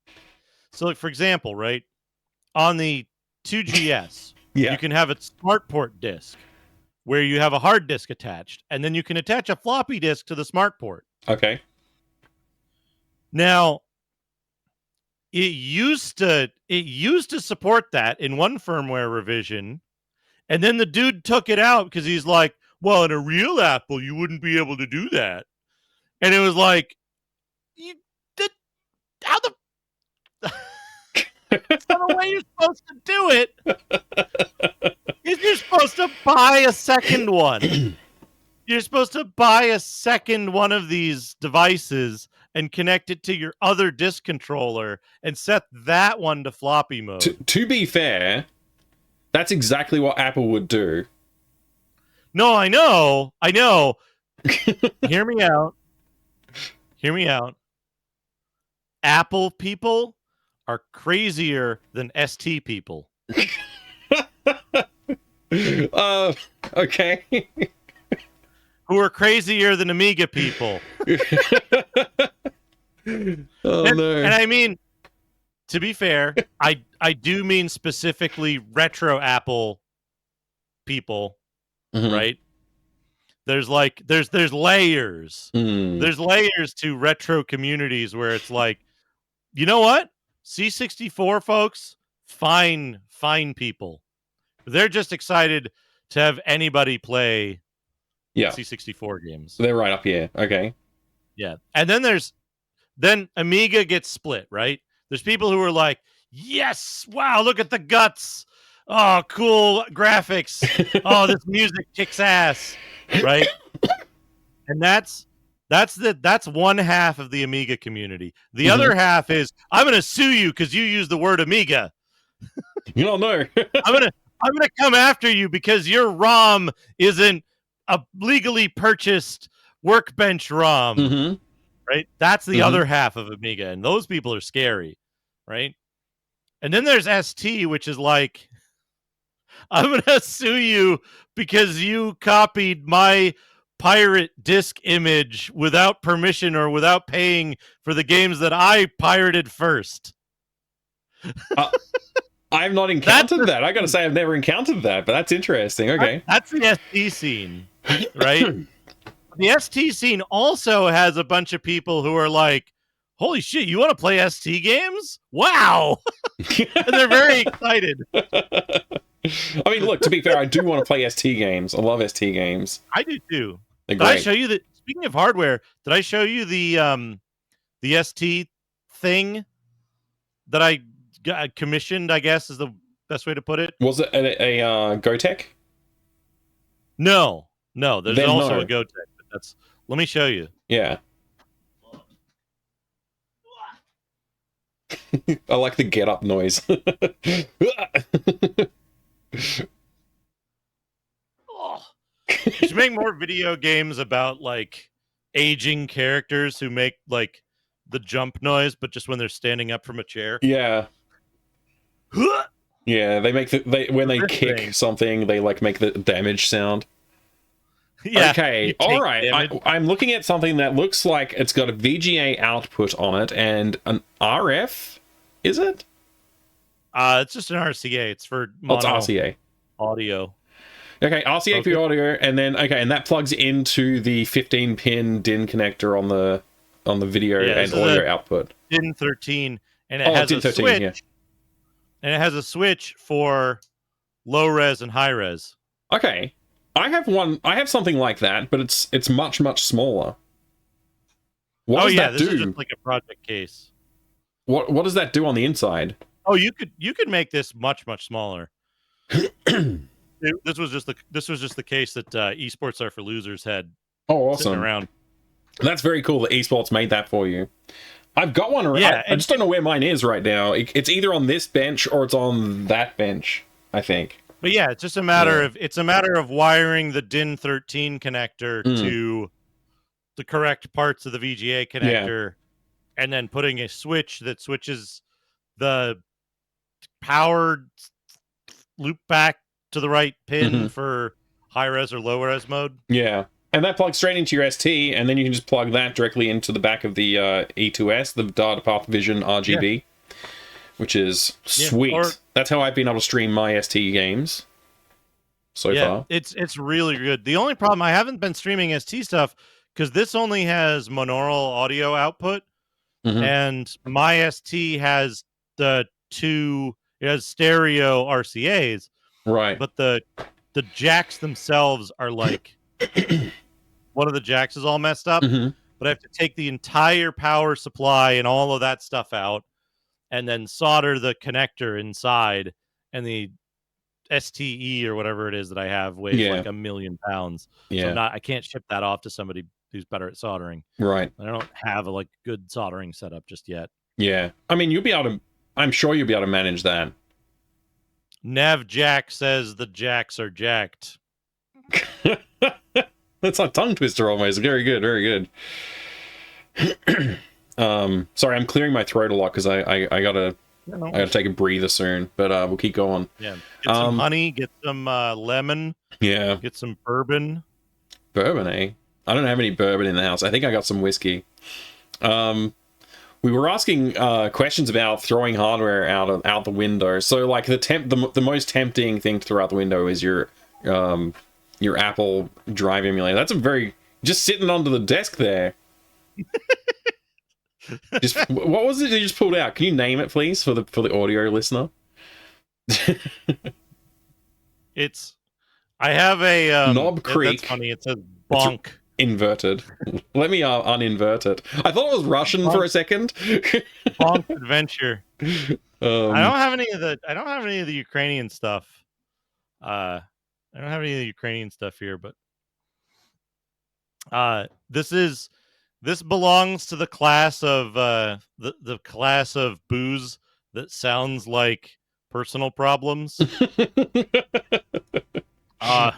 So like, for example, right, on the 2GS, you can have a SmartPort disk where you have a hard disk attached, and then you can attach a floppy disk to the SmartPort. Okay. Now, it used to support that in one firmware revision, and then the dude took it out because he's like, well, in a real Apple, you wouldn't be able to do that. And it was like, how the that's not the way you're supposed to do it. You're supposed to buy a second one. You're supposed to buy a second one of these devices and connect it to your other disk controller and set that one to floppy mode. To be fair, that's exactly what Apple would do. No, I know. Hear me out. Apple people are crazier than ST people. Okay. Who are crazier than Amiga people. And I mean, to be fair, I do mean specifically retro Apple people, right? There's layers. There's layers to retro communities where it's like, you know what? C64 folks, fine people. They're just excited to have anybody play C64 games. They're right up here. Okay. Yeah. And then Amiga gets split, right? There's people who are like, yes, wow, look at the guts. Oh, cool graphics. Oh, this music kicks ass. Right? And that's one half of the Amiga community. The other half is, I'm going to sue you because you use the word Amiga. You don't know. I'm gonna come after you because your ROM isn't a legally purchased Workbench ROM. Right? That's the other half of Amiga, and those people are scary. right? And then there's ST, which is like, I'm gonna sue you because you copied my pirate disc image without permission or without paying for the games that I pirated first. I've not encountered that. I gotta say, I've never encountered that, but that's interesting. Okay. That's the ST scene, right? The ST scene also has a bunch of people who are like, holy shit, you want to play ST games? Wow. And they're very excited. I mean, look, to be fair, I do want to play ST games. I love ST games. I do too. They're Did I great. show you that? Speaking of hardware, did I show you the ST thing that I got commissioned? I guess is the best way to put it. Was it a Gotek? No. There's Then also no. a Gotek. But that's. Let me show you. Yeah. I like the get up noise. You should make more video games about like aging characters who make like the jump noise, but just when they're standing up from a chair. Yeah. Yeah, they make when they kick thing. something, they like make the damage sound. Yeah. Okay, all right. I'm looking at something that looks like it's got a VGA output on it and an RF. Is it? It's just an RCA. It's for Oh, it's RCA audio. Okay, RCA for audio, and then and that plugs into the 15-pin DIN connector on the video and audio output. DIN 13, and it has a 13, switch. Yeah. And it has a switch for low res and high res. Okay, I have something like that, but it's much smaller. What does that do? This is just like a project case. What does that do on the inside? Oh, you could make this much smaller. This was just the case that Esports Are for Losers had. Oh, awesome! Sitting around. That's very cool that Esports made that for you. I've got one around. Yeah, I just don't know where mine is right now. It's either on this bench or it's on that bench, I think. But yeah, it's just a matter of wiring the DIN 13 connector to the correct parts of the VGA connector, and then putting a switch that switches the power loop back to the right pin for high res or low res mode. Yeah. And that plugs straight into your ST, and then you can just plug that directly into the back of the E2S, the Data Path Vision RGB, which is sweet. That's how I've been able to stream my ST games so far. It's really good. The only problem, I haven't been streaming ST stuff because this only has monaural audio output, and my ST has it has stereo RCAs, right? But the jacks themselves are like one of the jacks is all messed up, but I have to take the entire power supply and all of that stuff out and then solder the connector inside, and the STE or whatever it is that I have weighs like 1 million pounds. So I can't ship that off to somebody who's better at soldering. Right. I don't have a good soldering setup just yet. Yeah. I mean, I'm sure you'll be able to manage that. Nav Jack says the jacks are jacked. That's a tongue twister almost. Very good, very good. Sorry, I'm clearing my throat a lot because I gotta take a breather soon, but we'll keep going. Yeah. Get some honey, get some lemon. Yeah. Get some bourbon. Bourbon, eh? I don't have any bourbon in the house. I think I got some whiskey. We were asking questions about throwing hardware out the window. So like the most tempting thing to throw out the window is your Apple Drive emulator. That's just sitting under the desk there. What was it you just pulled out? Can you name it, please, for the audio listener? I have a Knob Creek. That's funny. It says bonk. Inverted. Let me uninvert it. I thought it was Russian for a second. Bonk Adventure. I don't have any of the Ukrainian stuff. I don't have any of the Ukrainian stuff here, but this belongs to the class of the class of booze that sounds like personal problems. I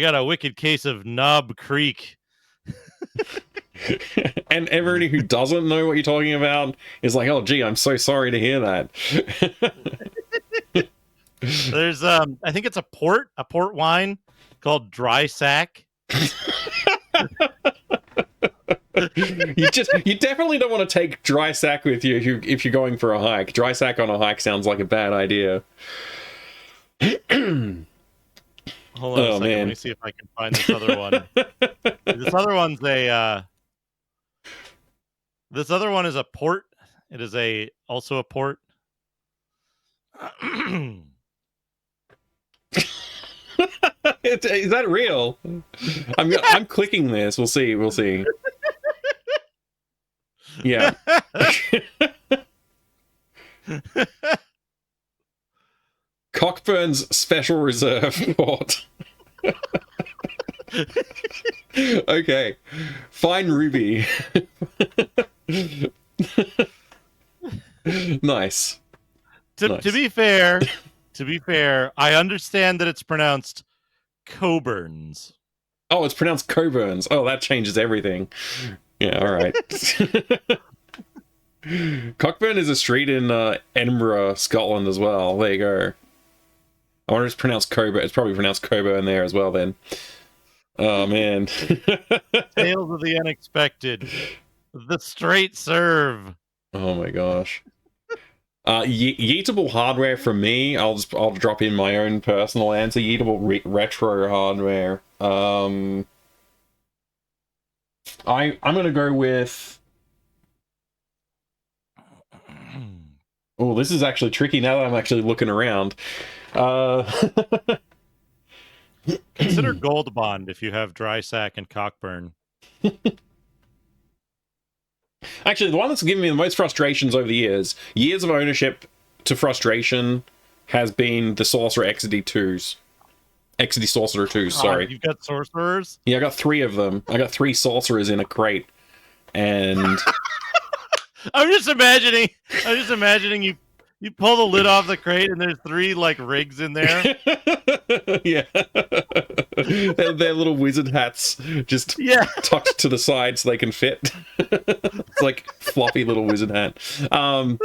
got a wicked case of Knob Creek. And everybody who doesn't know what you're talking about is like, oh, gee, I'm so sorry to hear that. There's I think it's a port wine called Dry Sack. You definitely don't want to take Dry Sack with you if you're going for a hike. Dry Sack on a hike sounds like a bad idea. Hold on a second. Man. Let me see if I can find this other one. This other one's this other one is a port. It is also a port. Is that real? I'm clicking this. We'll see. Yeah. Cockburn's Special Reserve Port. Okay. Fine Ruby. Nice. To be fair, I understand that it's pronounced Coburns. Oh, it's pronounced Coburns. Oh, that changes everything. Yeah, all right. Cockburn is a street in Edinburgh, Scotland as well. There you go. I wonder if it's pronounced Coburn. It's probably pronounced Coburn there as well then. Oh, man. Tales of the unexpected. The straight serve. Oh, my gosh. Yeetable hardware from me. I'll drop in my own personal answer. Yeetable retro hardware. I'm gonna go with. Oh, this is actually tricky now that I'm actually looking around. Consider Gold Bond if you have Dry Sack and Cockburn. Actually, the one that's given me the most frustrations over the years of ownership to frustration, has been the Sorcerer Exidy 2s. Exidy Sorcerer 2s, sorry. You've got sorcerers? Yeah, I got 3 of them. I got 3 sorcerers in a crate. And... I'm just imagining you pull the lid off the crate and there's 3 like rigs in there. Yeah. Their little wizard hats just tucked to the side so they can fit. It's like floppy little wizard hat.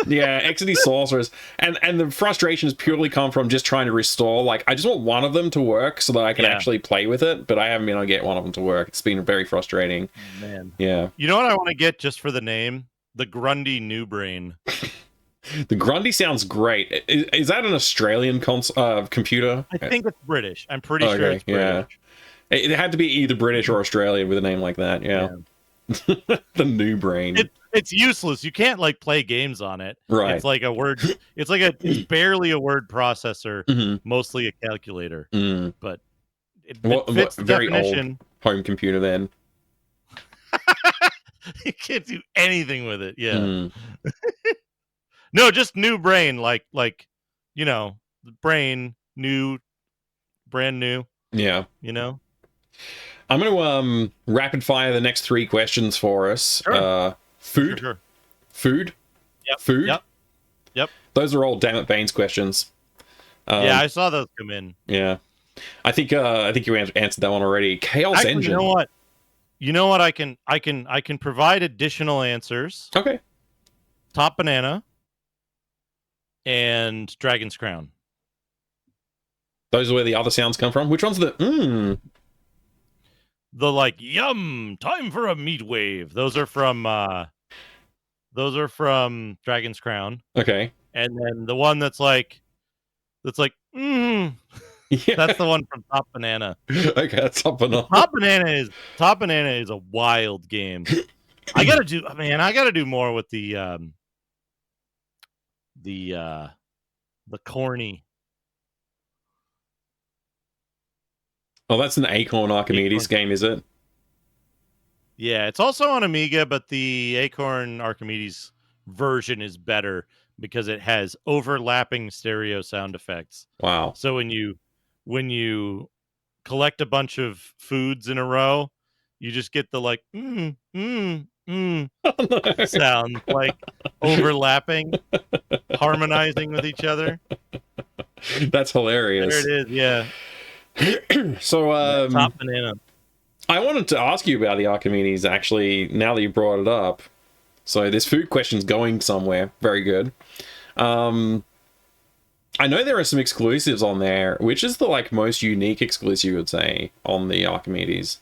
Yeah, Exidy Sorcerers. And the frustrations purely come from just trying to restore. Like, I just want one of them to work so that I can actually play with it, but I haven't been able to get one of them to work. It's been very frustrating. Man. Yeah. You know what I want to get just for the name? The Grundy New Brain. The Grundy sounds great. Is that an Australian computer? I think it's British. I'm pretty sure it's British. Yeah. It had to be either British or Australian with a name like that. Yeah. The New Brain. It's useless. You can't like play games on it. Right. It's like a word. It's barely a word processor. Mostly a calculator. But it fits the very definition. Old home computer then. You can't do anything with it. Yeah. No, just New Brain, like you know, brain new, brand new. Yeah. You know. I'm going to rapid fire the next 3 questions for us. Sure. Food. Sure. Food. Yep. Food. Yep. Those are all Damn It Baines questions. Yeah, I saw those come in. Yeah. I think you answered that one already. Chaos Engine. You know what? I can provide additional answers. Okay. Top Banana and Dragon's Crown. Those are where the other sounds come from. Which one's the The like yum, time for a meat wave. Those are from Dragon's Crown. Okay. And then the one that's like yeah. That's the one from Top Banana. Okay, that's Top Banana. Top Banana is a wild game. I gotta do more with the corny. Oh, that's an Acorn Archimedes game, is it? Yeah, it's also on Amiga, but the Acorn Archimedes version is better because it has overlapping stereo sound effects. Wow. So when you collect a bunch of foods in a row, you just get the like sound, like overlapping, harmonizing with each other. That's hilarious. There it is, yeah. So Top Banana. I wanted to ask you about the Archimedes, actually, now that you brought it up. So this food question's going somewhere. Very good. I know there are some exclusives on there. Which is the like most unique exclusive you would say on the Archimedes?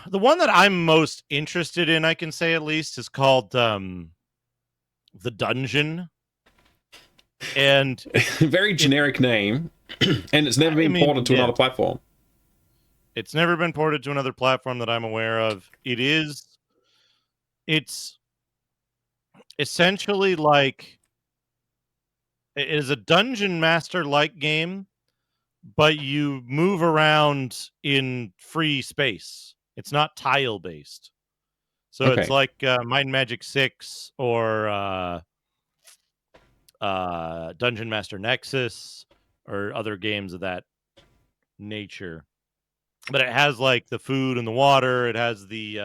The one that I'm most interested in, I can say at least, is called the Dungeon. And very generic name, and it's never been ported to another platform. It's never been ported to another platform that I'm aware of. It's essentially like it is a dungeon master like game, but you move around in free space. It's not tile based. So it's like Mind Magic 6 or Dungeon Master Nexus or other games of that nature. But it has like the food and the water. It has the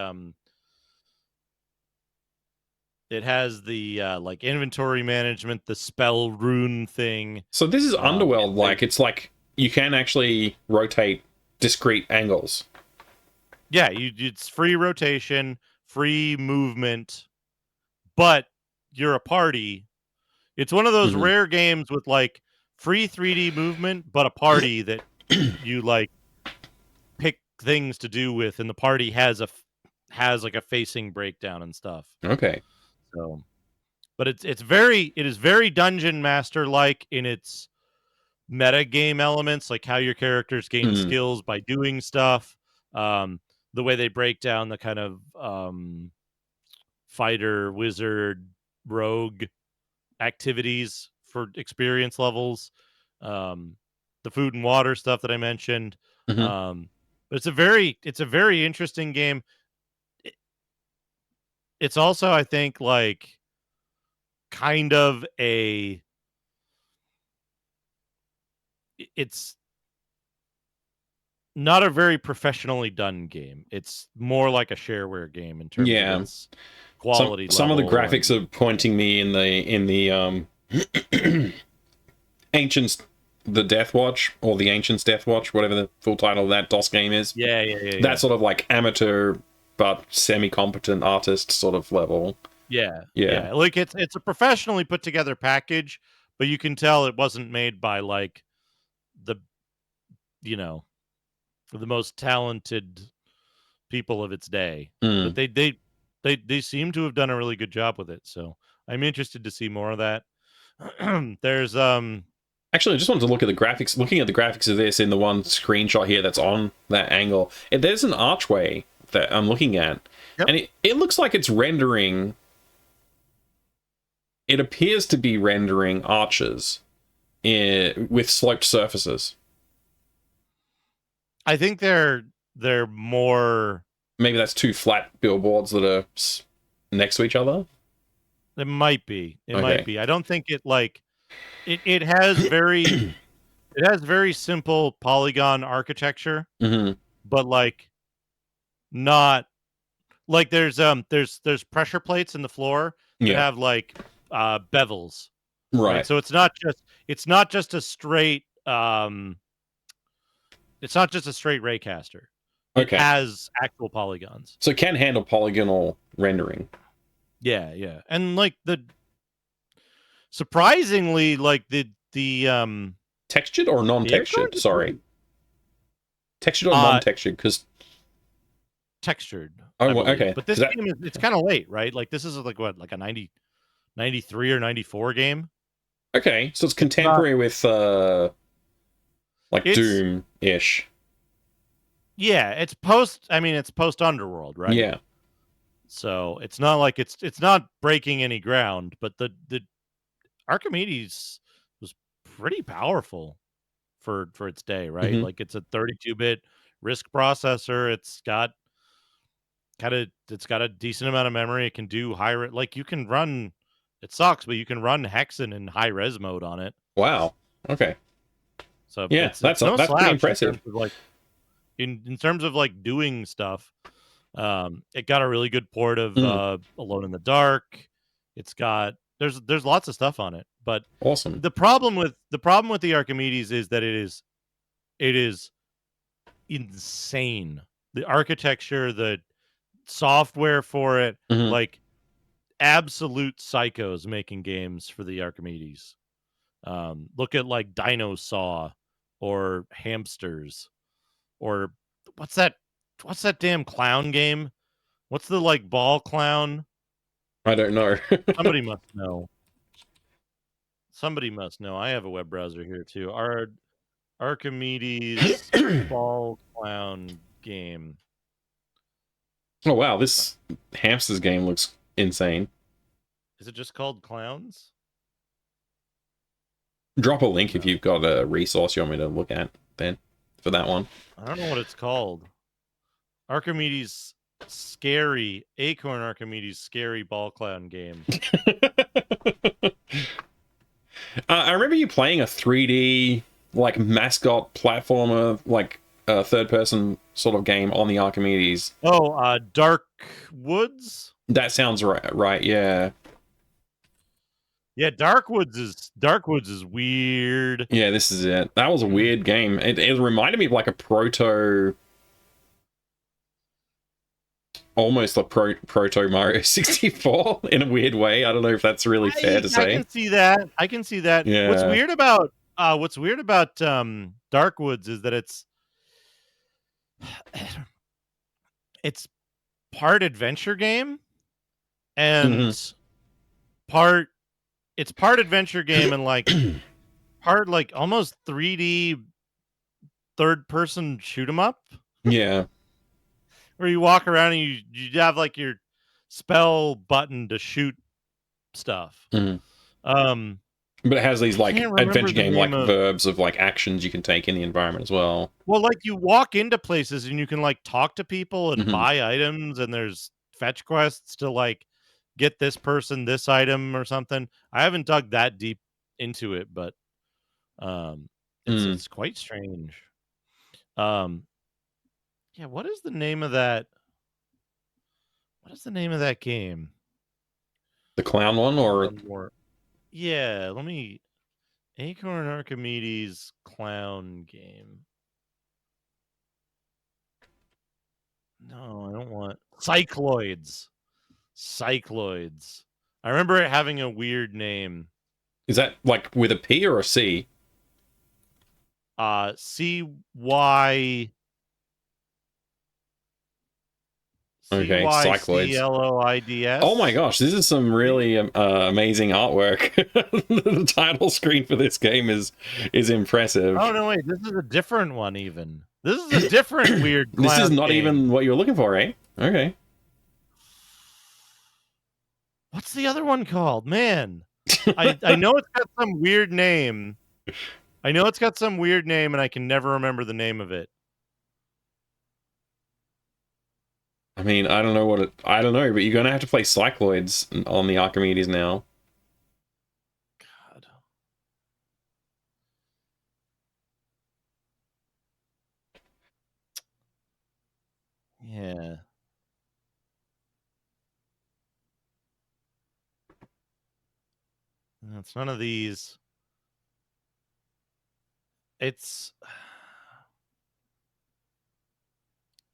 like inventory management, the spell rune thing. So this is Underworld like. It's like you can actually rotate discrete angles. Yeah, it's free rotation, free movement, but you're a party. It's one of those rare games with like free 3D movement, but a party that you like pick things to do with, and the party has like a facing breakdown and stuff. Okay. So, but it is very Dungeon Master like in its meta game elements, like how your characters gain skills by doing stuff. The way they break down the kind of fighter, wizard, rogue activities for experience levels, the food and water stuff that I mentioned. But it's a very interesting game. It's also, I think, like kind of it's not a very professionally done game. It's more like a shareware game in terms of its quality. Some of the graphics are pointing me in the Ancients, the Death Watch, or the Ancients Death Watch, whatever the full title of that DOS game is. Yeah. That sort of like amateur but semi-competent artist sort of level. Yeah. Like it's a professionally put together package, but you can tell it wasn't made by like the most talented people of its day. But they seem to have done a really good job with it. So I'm interested to see more of that. There's actually, I just wanted to look at the graphics. Looking at the graphics of this in the one screenshot here that's on that angle, there's an archway that I'm looking at, and it looks like it's rendering. It appears to be rendering arches with sloped surfaces. I think they're more. Maybe that's two flat billboards that are next to each other. It might be. It might be. I don't think it like. It has very it has very simple polygon architecture, but like not like there's pressure plates in the floor that have like bevels, right? So it's not just a straight raycaster. It has actual polygons, so it can handle polygonal rendering. Yeah, and like surprisingly, like the textured or non-textured? Sorry, textured or non-textured? Because textured. Oh, okay. But this game it's kind of late, right? Like this is like what, like a 93 or 94 game. Okay, so it's contemporary with like Doom-ish. Yeah, it's post Underworld, right? Yeah. So it's not like it's not breaking any ground, but the Archimedes was pretty powerful for its day, right? Like it's a 32-bit RISC processor. It's got a decent amount of memory. It can do like you can run. It sucks, but you can run Hexen in high res mode on it. Wow. Okay. So yeah, that's pretty impressive. In terms of like doing stuff, it got a really good port of Alone in the Dark. It's got there's lots of stuff on it, but awesome. The problem with the Archimedes is that it is insane the architecture, the software for it, like absolute psychos making games for the Archimedes. Look at like Dinosaur or Hamsters or what's that damn clown game? What's the like ball clown? I don't know. Somebody must know. Somebody must know. I have a web browser here too. Our Archimedes ball clown game. Oh wow, this hamsters game looks insane. Is it just called Clowns? Drop a link if you've got a resource you want me to look at then for that one. I don't know what it's called. Archimedes scary Acorn Archimedes scary ball clown game. I remember you playing a 3D like mascot platformer, like third person sort of game on the Archimedes. Oh, Dark Woods? That sounds right, yeah. Yeah, Dark Woods is weird. Yeah, this is it. That was a weird game. It reminded me of like a proto, almost like proto Mario 64 in a weird way. I don't know if that's really fair to say. I can see that. Yeah. What's weird about Dark Woods is that it's part adventure game and part adventure game and like part like almost 3D third person shoot 'em up. Yeah. Where you walk around and you have like your spell button to shoot stuff. But it has these like adventure game like verbs of like actions you can take in the environment as well. Well, like you walk into places and you can like talk to people and buy items, and there's fetch quests to like get this person this item or something. I haven't dug that deep into it, but it's quite strange. Yeah, what is the name of that? What is the name of that game? The clown one or yeah, let me Acorn Archimedes clown game. No, I don't want Cycloids. Cycloids. I remember it having a weird name. Is that like with a P or a C? C-Y... Okay, Cycloids. C-L-O-I-D-S. Oh my gosh, this is some really amazing artwork. The title screen for this game is impressive. Oh no, wait, this is a different one even. This is a different weird This is not game. even what you're looking for, eh? Okay. What's the other one called? Man. I know it's got some weird name. And I can never remember the name of it. I mean, I don't know, but you're going to have to play Cycloids on the Archimedes now. God. Yeah. It's none of these. It's...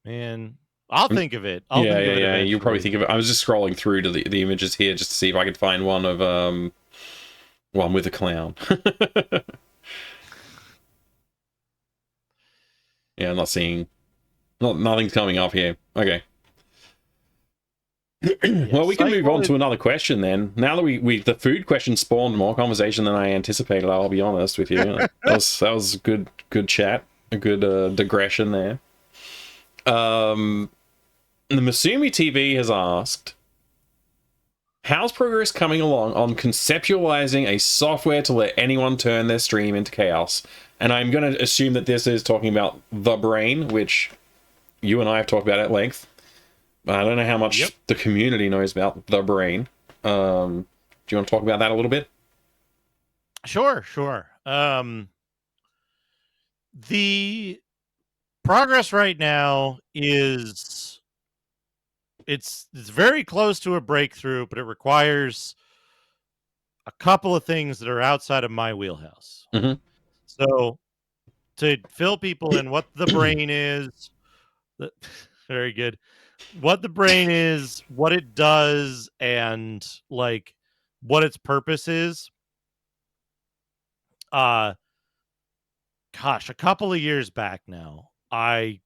Man... I'll think of it. Yeah. You'll probably think of it. I was just scrolling through to the images here just to see if I could find one of one with a clown. Yeah, I'm not seeing. Nothing's coming up here. Okay. Well, we can move on to another question then. Now that we the food question spawned more conversation than I anticipated, I'll be honest with you. That was good chat, a good digression there. The Masumi TV has asked, how's progress coming along on conceptualizing a software to let anyone turn their stream into chaos? And I'm going to assume that this is talking about The Brain, which you and I have talked about at length. I don't know how much the community knows about The Brain. Do you want to talk about that a little bit? Sure. The progress right now is it's very close to a breakthrough, but it requires a couple of things that are outside of my wheelhouse. So to fill people in what The Brain is, Very good. What the brain is, what it does, and like what its purpose is. Gosh, a couple of years back now, I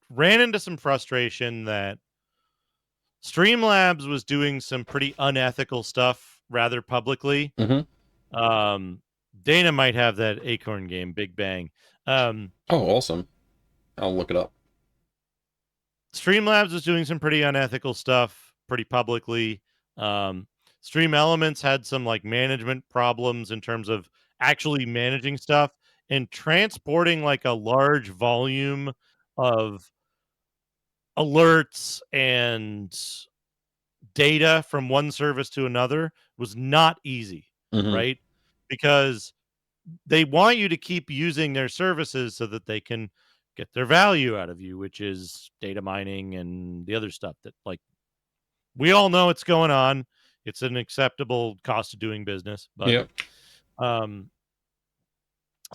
ran into some frustration that Streamlabs was doing some pretty unethical stuff rather publicly. Dana might have that Acorn game, Big Bang. Oh, awesome. I'll look it up. Streamlabs was doing some pretty unethical stuff pretty publicly. Stream Elements had some like management problems in terms of actually managing stuff and transporting like a large volume of alerts and data from one service to another was not easy, right? Because they want you to keep using their services so that they can get their value out of you, which is data mining and the other stuff that like we all know it's going on. It's an acceptable cost of doing business, but yep.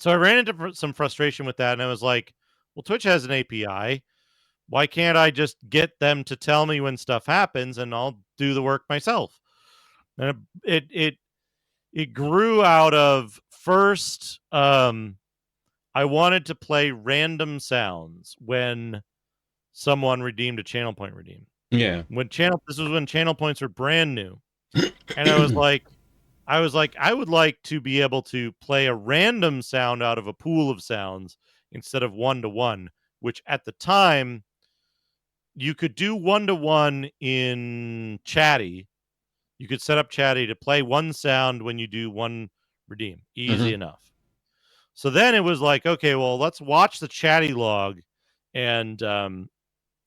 So I ran into some frustration with that, and I was like, well, Twitch has an API. Why can't I just get them to tell me when stuff happens and I'll do the work myself? And it grew out of first I wanted to play random sounds when someone redeemed a channel point redeem. Yeah. This was when channel points were brand new. And I was like, I would like to be able to play a random sound out of a pool of sounds instead of 1-to-1, which at the time you could do 1-to-1 in Chatty. You could set up Chatty to play one sound when you do one redeem. Easy enough. So then it was like, okay, well, let's watch the Chatty log. And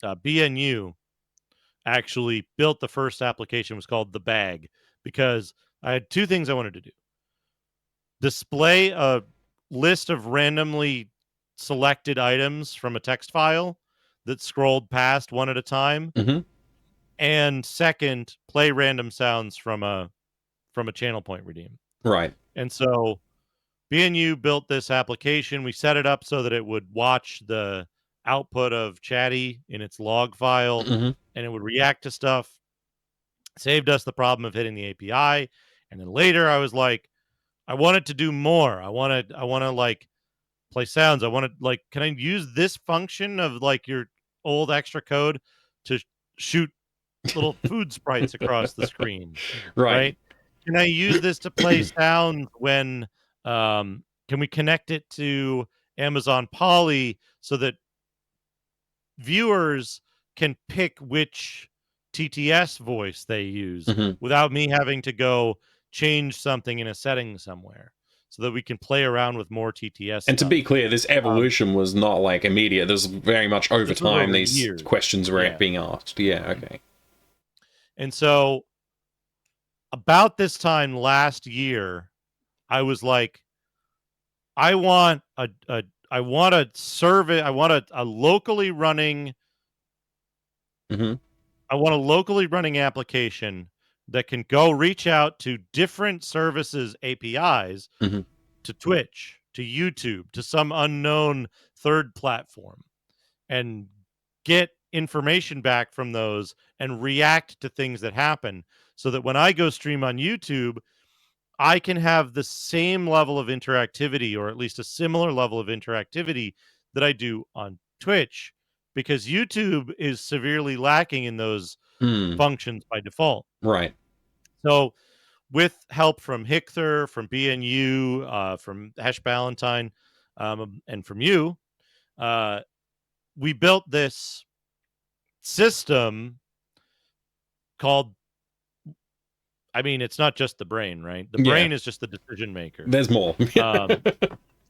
BNU actually built the first application. It was called The Bag, because I had two things I wanted to do. Display a list of randomly selected items from a text file that scrolled past one at a time. And second, play random sounds from a channel point redeem. Right. And so BNU built this application. We set it up so that it would watch the output of Chatty in its log file, and it would react to stuff. Saved us the problem of hitting the API. And then later I was like, I wanted to do more. I want to like play sounds. I want to like, can I use this function of like your old extra code to shoot little food sprites across the screen? Right. Can I use this to play sounds when can we connect it to Amazon Poly so that viewers can pick which TTS voice they use without me having to go change something in a setting somewhere, so that we can play around with more TTS and stuff. To be clear, this evolution was not like immediate. There's very much over time these years. Questions were being asked. Yeah, okay. And so about this time last year, I was like, I want a survey. I want a locally running. I want a locally running application that can go reach out to different services APIs, to Twitch, to YouTube, to some unknown third platform, and get information back from those and react to things that happen, so that when I go stream on YouTube, I can have the same level of interactivity, or at least a similar level of interactivity that I do on Twitch, because YouTube is severely lacking in those functions by default. Right. So with help from Hickther, from BNU, from Hesh Ballantyne, and from you, we built this system called, I mean, it's not just the brain, right? The brain is just the decision maker. There's more.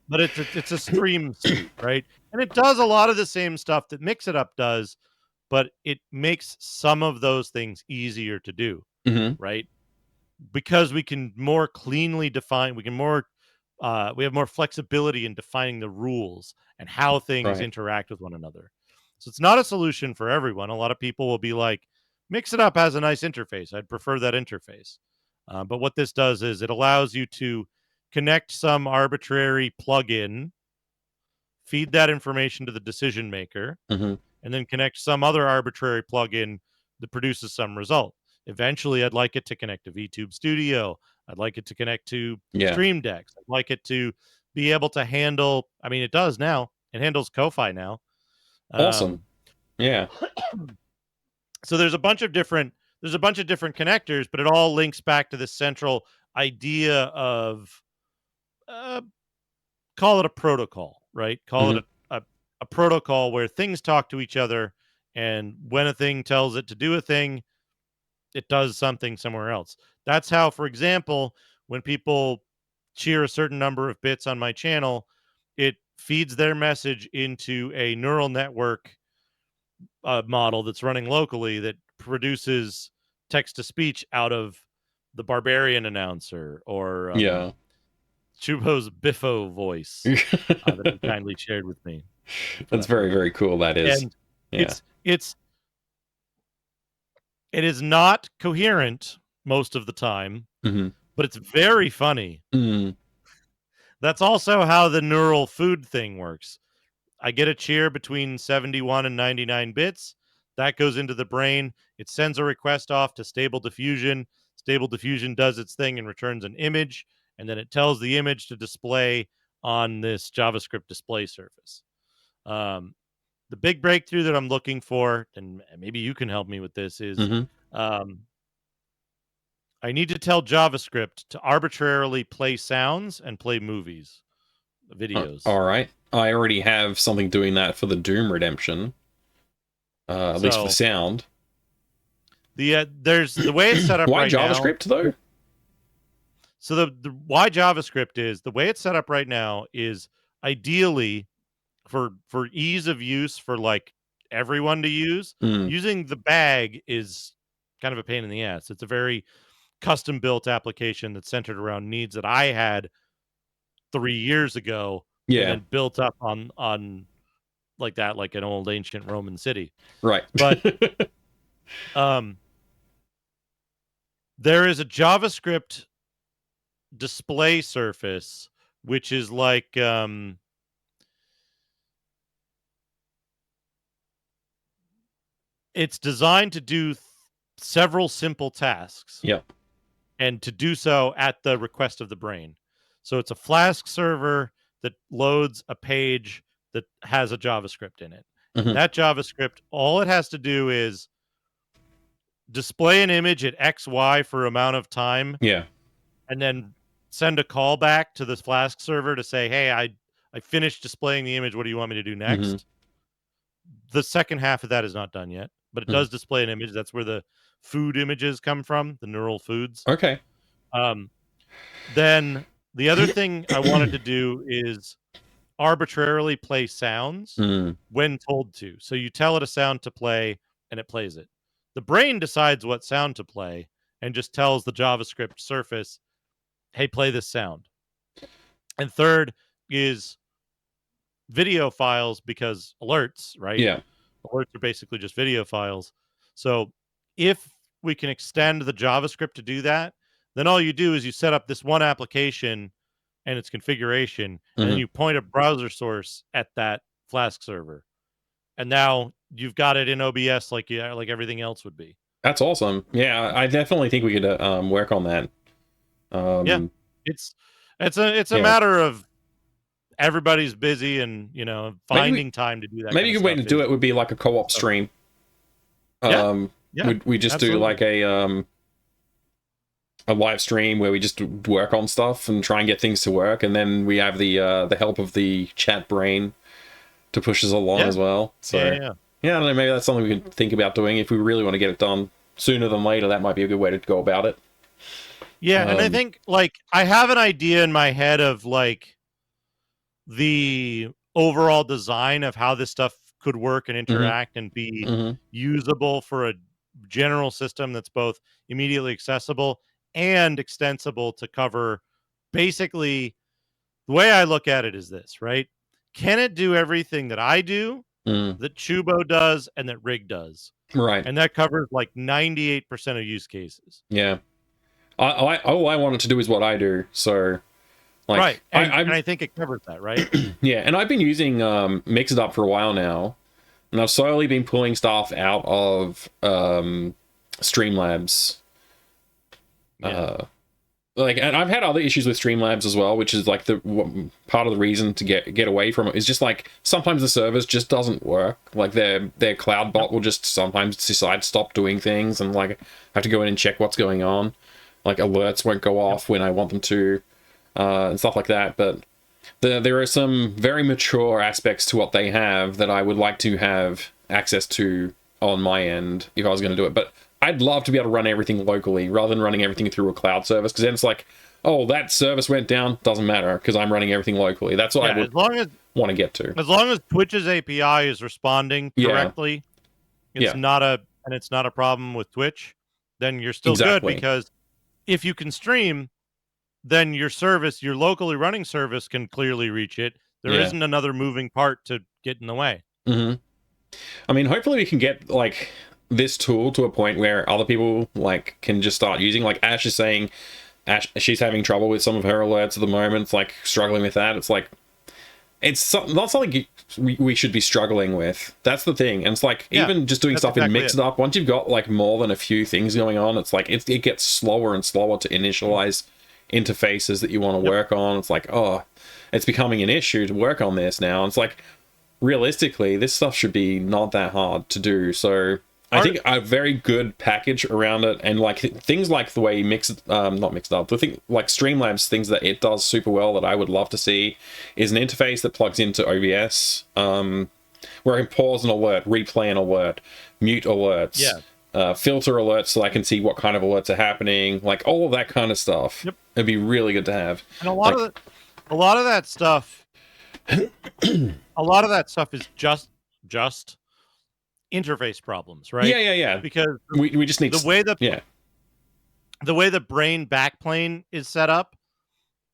But it's a stream suite, right? And it does a lot of the same stuff that Mix It Up does, but it makes some of those things easier to do, right? Because we can more cleanly define, we have more flexibility in defining the rules and how things interact with one another. So it's not a solution for everyone. A lot of people will be like, Mix It Up has a nice interface. I'd prefer that interface. But what this does is it allows you to connect some arbitrary plugin, feed that information to the decision maker, and then connect some other arbitrary plugin that produces some result. Eventually, I'd like it to connect to VTube Studio. I'd like it to connect to Stream Decks. I'd like it to be able to handle, I mean, it does now. It handles Ko-Fi now. Awesome. Yeah. So there's a bunch of different connectors, but it all links back to this central idea of call it a protocol, right? Call it a protocol where things talk to each other, and when a thing tells it to do a thing, it does something somewhere else. That's how, for example, when people cheer a certain number of bits on my channel, it feeds their message into a neural network model that's running locally that produces text-to-speech out of the Barbarian announcer or Chubo's Biffo voice that he kindly shared with me. That's very, very cool. That is. And it is not coherent most of the time, but it's very funny. That's also how the neural food thing works. I get a cheer between 71 and 99 bits. That goes into the brain. It sends a request off to Stable Diffusion. Stable Diffusion does its thing and returns an image, and then it tells the image to display on this JavaScript display surface. The big breakthrough that I'm looking for, and maybe you can help me with this, is I need to tell JavaScript to arbitrarily play sounds and play movies, videos. All right. I already have something doing that for the Doom Redemption, at least for sound. There's the way it's set up right now. Why JavaScript, though? So the why JavaScript is, the way it's set up right now is ideally for ease of use for like everyone to use. Using the bag is kind of a pain in the ass. It's a very custom built application that's centered around needs that I had 3 years ago. Yeah. And built up on like that, like an old ancient Roman city. Right. But there is a JavaScript display surface, which is like it's designed to do several simple tasks. Yep. And to do so at the request of the brain. So it's a Flask server that loads a page that has a JavaScript in it. That JavaScript, all it has to do is display an image at XY for amount of time. Yeah. And then send a callback to this Flask server to say, hey, I finished displaying the image. What do you want me to do next? The second half of that is not done yet, but it does display an image. That's where the food images come from, the neural foods. Okay. Then the other thing I wanted to do is arbitrarily play sounds when told to. So you tell it a sound to play and it plays it. The brain decides what sound to play and just tells the JavaScript surface, hey, play this sound. And third is video files, because alerts, right? Yeah. Alerts are basically just video files. So if we can extend the JavaScript to do that, then all you do is you set up this one application and its configuration, and then you point a browser source at that Flask server. And now you've got it in OBS like everything else would be. That's awesome. Yeah, I definitely think we could work on that. It's a matter of everybody's busy and, finding time to do that. Maybe a good way to do it would be like a co-op stream. We just do like a live stream where we just work on stuff and try and get things to work, and then we have the help of the chat brain to push us along as well. So I don't know, maybe that's something we can think about doing if we really want to get it done sooner than later. That might be a good way to go about it. Yeah, and I think I have an idea in my head of the overall design of how this stuff could work and interact and be usable for a general system that's both immediately accessible and extensible to cover. Basically, the way I look at it is this, right? Can it do everything that I do, that Chubo does, and that Rig does? Right. And that covers 98% of use cases. Yeah. All I want it to do is what I do. So, right. And I think it covers that, right? Yeah. And I've been using Mixedup for a while now. and I've slowly been pulling stuff out of Streamlabs. Yeah. Like, and I've had other issues with Streamlabs as well, which is like part of the reason to get away from it is just like sometimes the service just doesn't work. Like their cloud bot will just sometimes decide to stop doing things, and like I have to go in and check what's going on. Like alerts won't go off when I want them to, and stuff like that. But there are some very mature aspects to what they have that I would like to have access to on my end if I was going to do it. But I'd love to be able to run everything locally rather than running everything through a cloud service, because then it's like, oh, that service went down, doesn't matter because I'm running everything locally. That's what I would want to get to. As long as Twitch's API is responding correctly, it's not a problem with Twitch, then you're still good, because if you can stream, then your service, your locally running service, can clearly reach it. There isn't another moving part to get in the way. Mm-hmm. I mean, hopefully we can get like this tool to a point where other people like can just start using. Like Ash is saying, she's having trouble with some of her alerts at the moment. It's like struggling with that. It's like it's not something we should be struggling with. That's the thing. And it's like even just doing stuff in Mixed Up. Once you've got like more than a few things going on, it's like it gets slower and slower to initialize interfaces that you want to work on. It's like, oh, it's becoming an issue to work on this now. And it's like, realistically, this stuff should be not that hard to do. So I think a very good package around it, and like things like the way not Mixed Up, the thing like Streamlabs, things that it does super well that I would love to see is an interface that plugs into OBS, where I can pause an alert, replay an alert, mute alerts, filter alerts so I can see what kind of alerts are happening, like all of that kind of stuff. It'd be really good to have. And a lot of that stuff is just interface problems, right? Yeah. Because we just need the way the brain backplane is set up,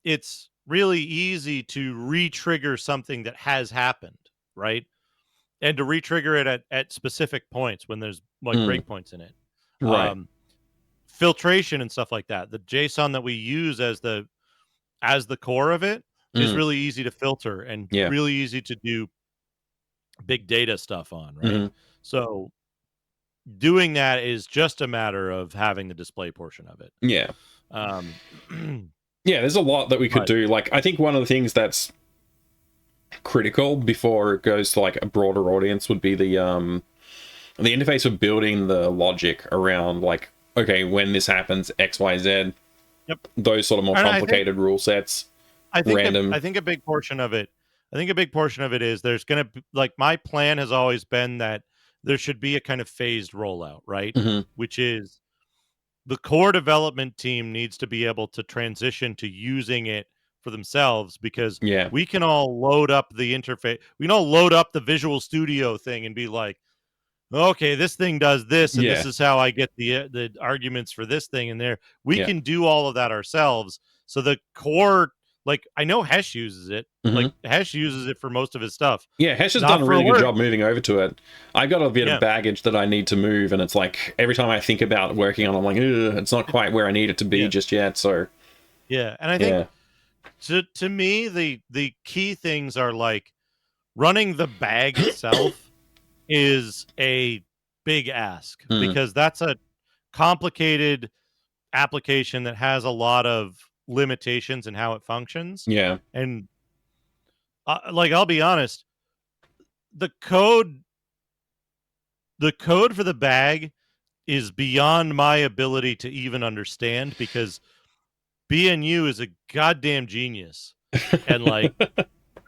it's really easy to re-trigger something that has happened, right? And to re-trigger it at specific points when there's like breakpoints in it. Right. Filtration and stuff like that. The JSON that we use as the core of it is really easy to filter and really easy to do big data stuff on, right? So doing that is just a matter of having the display portion of it. Yeah, there's a lot that we could do. Like, I think one of the things that's critical before it goes to like a broader audience would be the interface of building the logic around like, okay, when this happens, X, Y, Z. Those sort of more complicated rule sets. I think a big portion of it is there's going to, like, my plan has always been that there should be a kind of phased rollout, right? Which is the core development team needs to be able to transition to using it for themselves, because we can all load up the interface. We can all load up the Visual Studio thing and be like, okay, this thing does this, and this is how I get the arguments for this thing in there. We can do all of that ourselves. So the core, like, I know Hesh uses it. Like, Hesh uses it for most of his stuff. Yeah, Hesh has done a really good job moving over to it. I've got a bit of baggage that I need to move, and it's like, every time I think about working on it, I'm like, it's not quite where I need it to be just yet, so... Yeah, and I think, to me, the key things are, like, running the bag itself is a big ask, because that's a complicated application that has a lot of limitations in how it functions. And like, I'll be honest, the code for the bag is beyond my ability to even understand, because BNU is a goddamn genius. And like,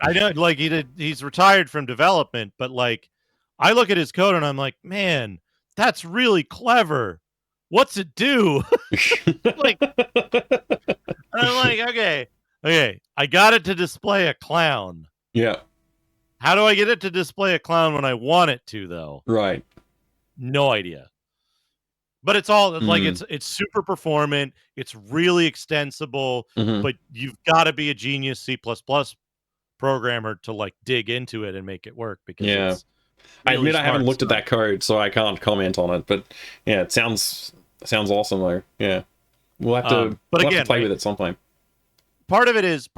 I know, like, he's retired from development, but like, I look at his code and I'm like, man, that's really clever. What's it do? Like, and I'm like, okay, I got it to display a clown. How do I get it to display a clown when I want it to, though? Right. No idea. But it's all like, it's super performant. It's really extensible, but you've got to be a genius C++ programmer to like dig into it and make it work, because it's really, I admit I haven't looked at that code, so I can't comment on it, but yeah, it sounds awesome though. We'll have to play with it sometime. part of it is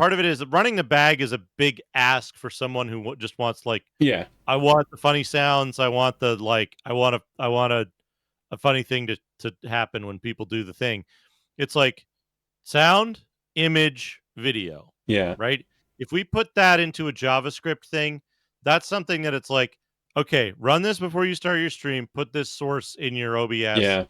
running the bag is a big ask for someone who just wants like, yeah, I want the funny sounds, I want the I want a funny thing to happen when people do the thing. It's like sound, image, video, yeah, right? If we put that into a JavaScript thing, that's something that it's like, okay, run this before you start your stream, put this source in your OBS, yeah.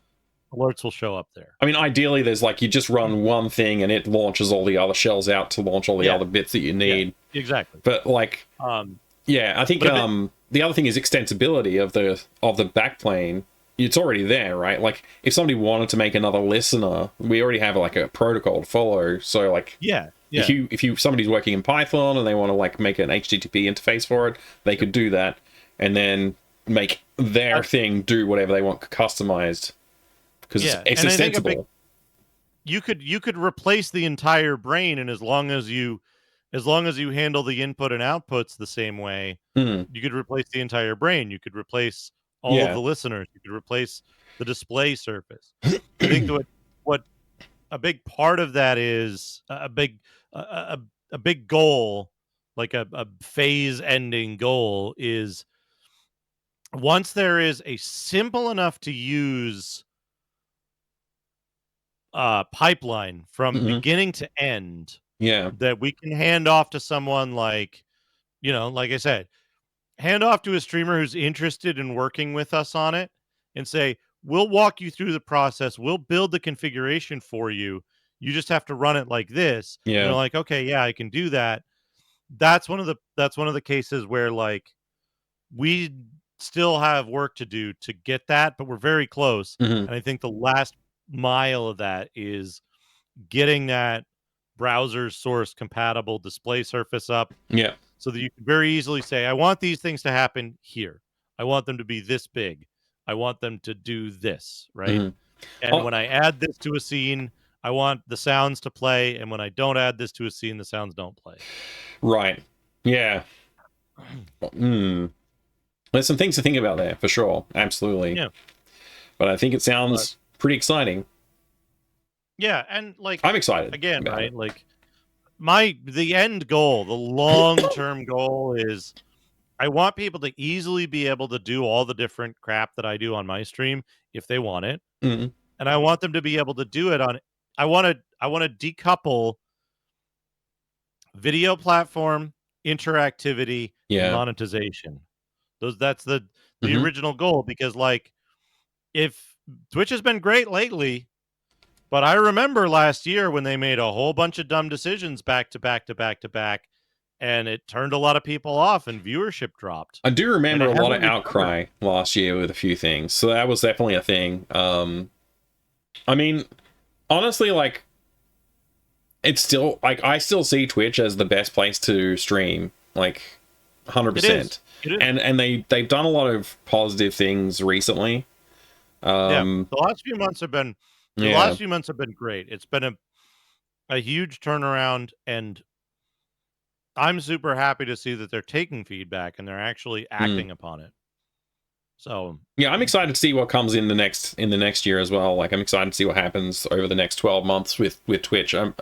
alerts will show up there. I mean, ideally, there's like you just run one thing and it launches all the other shells out to launch all the other bits that you need. Yeah, exactly. But like, yeah, I think the other thing is extensibility of the backplane. It's already there, right? Like, if somebody wanted to make another listener, we already have like a protocol to follow. So like, if somebody's working in Python and they want to like make an HTTP interface for it, they could do that, and then make their thing do whatever they want customized, because it's extensible. You could replace the entire brain, and as long as you handle the input and outputs the same way, you could replace the entire brain. You could replace all of the listeners. You could replace the display surface. I think what a big part of that is a big goal, like a phase ending goal, is once there is a simple enough to use pipeline from beginning to end, that we can hand off to someone like, like I said, hand off to a streamer who's interested in working with us on it and say, we'll walk you through the process. We'll build the configuration for you. You just have to run it like this. Yeah. You're like, okay, yeah, I can do that. That's one of the cases where like we still have work to do to get that, but we're very close. And I think the last mile of that is getting that browser source compatible display surface up. Yeah. So that you can very easily say, I want these things to happen here. I want them to be this big. I want them to do this, right? And when I add this to a scene, I want the sounds to play. And when I don't add this to a scene, the sounds don't play. Right. Yeah. There's some things to think about there, for sure. Absolutely. Yeah. But I think it sounds pretty exciting. Yeah, and like I'm excited. Again, right? Like the end goal, the long-term goal is I want people to easily be able to do all the different crap that I do on my stream if they want it. And I want them to be able to do it on I want to decouple video platform, interactivity, and monetization. That's the original goal, because like if Twitch has been great lately, but I remember last year when they made a whole bunch of dumb decisions back to back to back to back, and it turned a lot of people off and viewership dropped. I do remember a lot of outcry last year with a few things, so that was definitely a thing. I mean, honestly, like, it's still like I still see Twitch as the best place to stream, like 100%. And they've done a lot of positive things recently. The last few months have been great. It's been a huge turnaround, and I'm super happy to see that they're taking feedback and they're actually acting upon it. So yeah, I'm excited to see what comes in the next year as well. Like, I'm excited to see what happens over the next 12 months with Twitch. I'm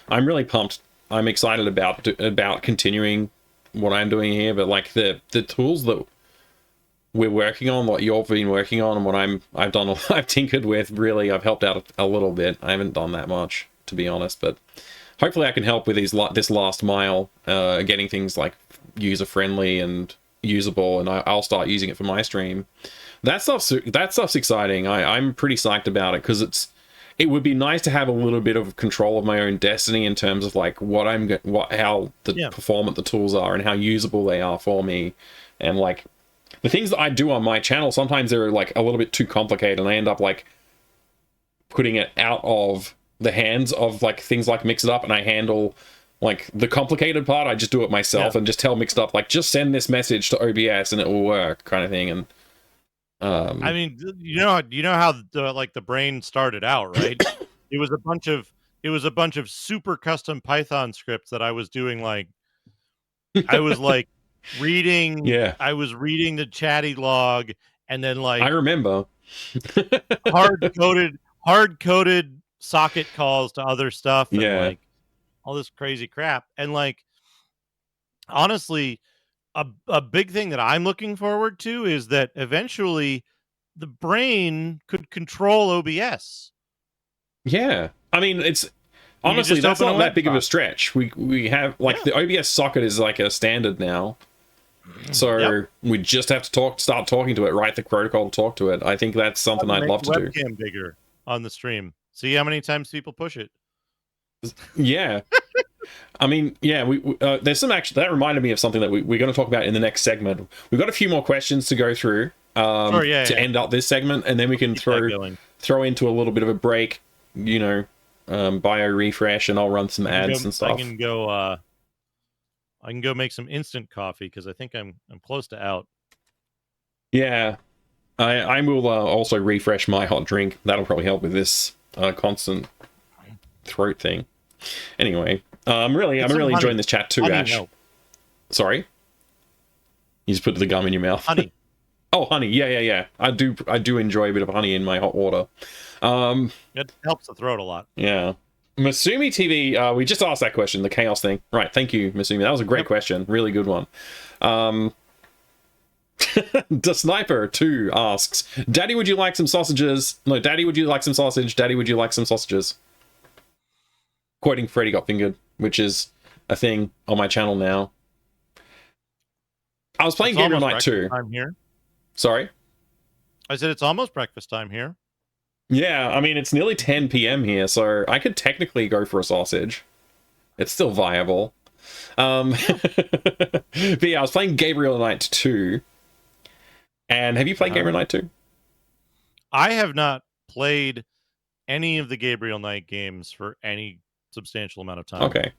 really pumped. I'm excited about continuing what I'm doing here, but like the tools that we're working on, what you've been working on, and what I've tinkered with, really, I've helped out a little bit. I haven't done that much, to be honest, but hopefully I can help with this last mile, getting things like user friendly and usable, and I'll start using it for my stream. That stuff's exciting. I'm pretty psyched about it, because it would be nice to have a little bit of control of my own destiny in terms of like how performant the tools are and how usable they are for me, and like the things that I do on my channel, sometimes they're like a little bit too complicated, and I end up like putting it out of the hands of like things like Mixitup, and I handle like the complicated part. I just do it myself and just tell Mixitup like, just send this message to OBS and it will work, kind of thing. And I mean, you know how the brain started out, right? It was a bunch of super custom Python scripts that I was doing. Like I was like reading, I was reading the chatty log, and then like I remember hard coded socket calls to other stuff. And like all this crazy crap. And like, honestly, a big thing that I'm looking forward to is that eventually the brain could control OBS. Yeah. I mean, it's You could honestly, just that's open a not that big of a website. stretch. We have like Yeah. the OBS socket is like a standard now. So Yep. we just have to start talking to it, write the protocol to talk to it. I think that's something I'd Make love the to do. webcam bigger on the stream. See how many times people push it. Yeah. I mean, yeah, there's some action that reminded me of something that we're going to talk about in the next segment. We've got a few more questions to go through Sure, yeah, to yeah. end up this segment, and then we can Keep that going. throw into a little bit of a break, bio refresh, and I'll run some ads and stuff. I can go make some instant coffee because I think I'm close to out. Yeah, I will also refresh my hot drink. That'll probably help with this constant throat thing. Anyway, I'm really enjoying this chat too, honey, Ash. no. Sorry, you just put the gum in your mouth. Honey. Oh, honey. Yeah. I do enjoy a bit of honey in my hot water. It helps the throat a lot. Yeah. Masumi TV, we just asked that question, the chaos thing. Right, thank you, Masumi. That was a great question. Really good one. The Sniper 2 asks, Daddy, would you like some sausages? No, Daddy, would you like some sausage? Daddy, would you like some sausages? Quoting Freddy Got Fingered, which is a thing on my channel now. I was playing Gabriel Knight 2. Time here. Sorry? I said it's almost breakfast time here. Yeah, I mean, it's nearly 10 p.m. here, so I could technically go for a sausage. It's still viable. But yeah, I was playing Gabriel Knight 2. And have you played Gabriel Knight 2? I have not played any of the Gabriel Knight games for any substantial amount of time. Okay.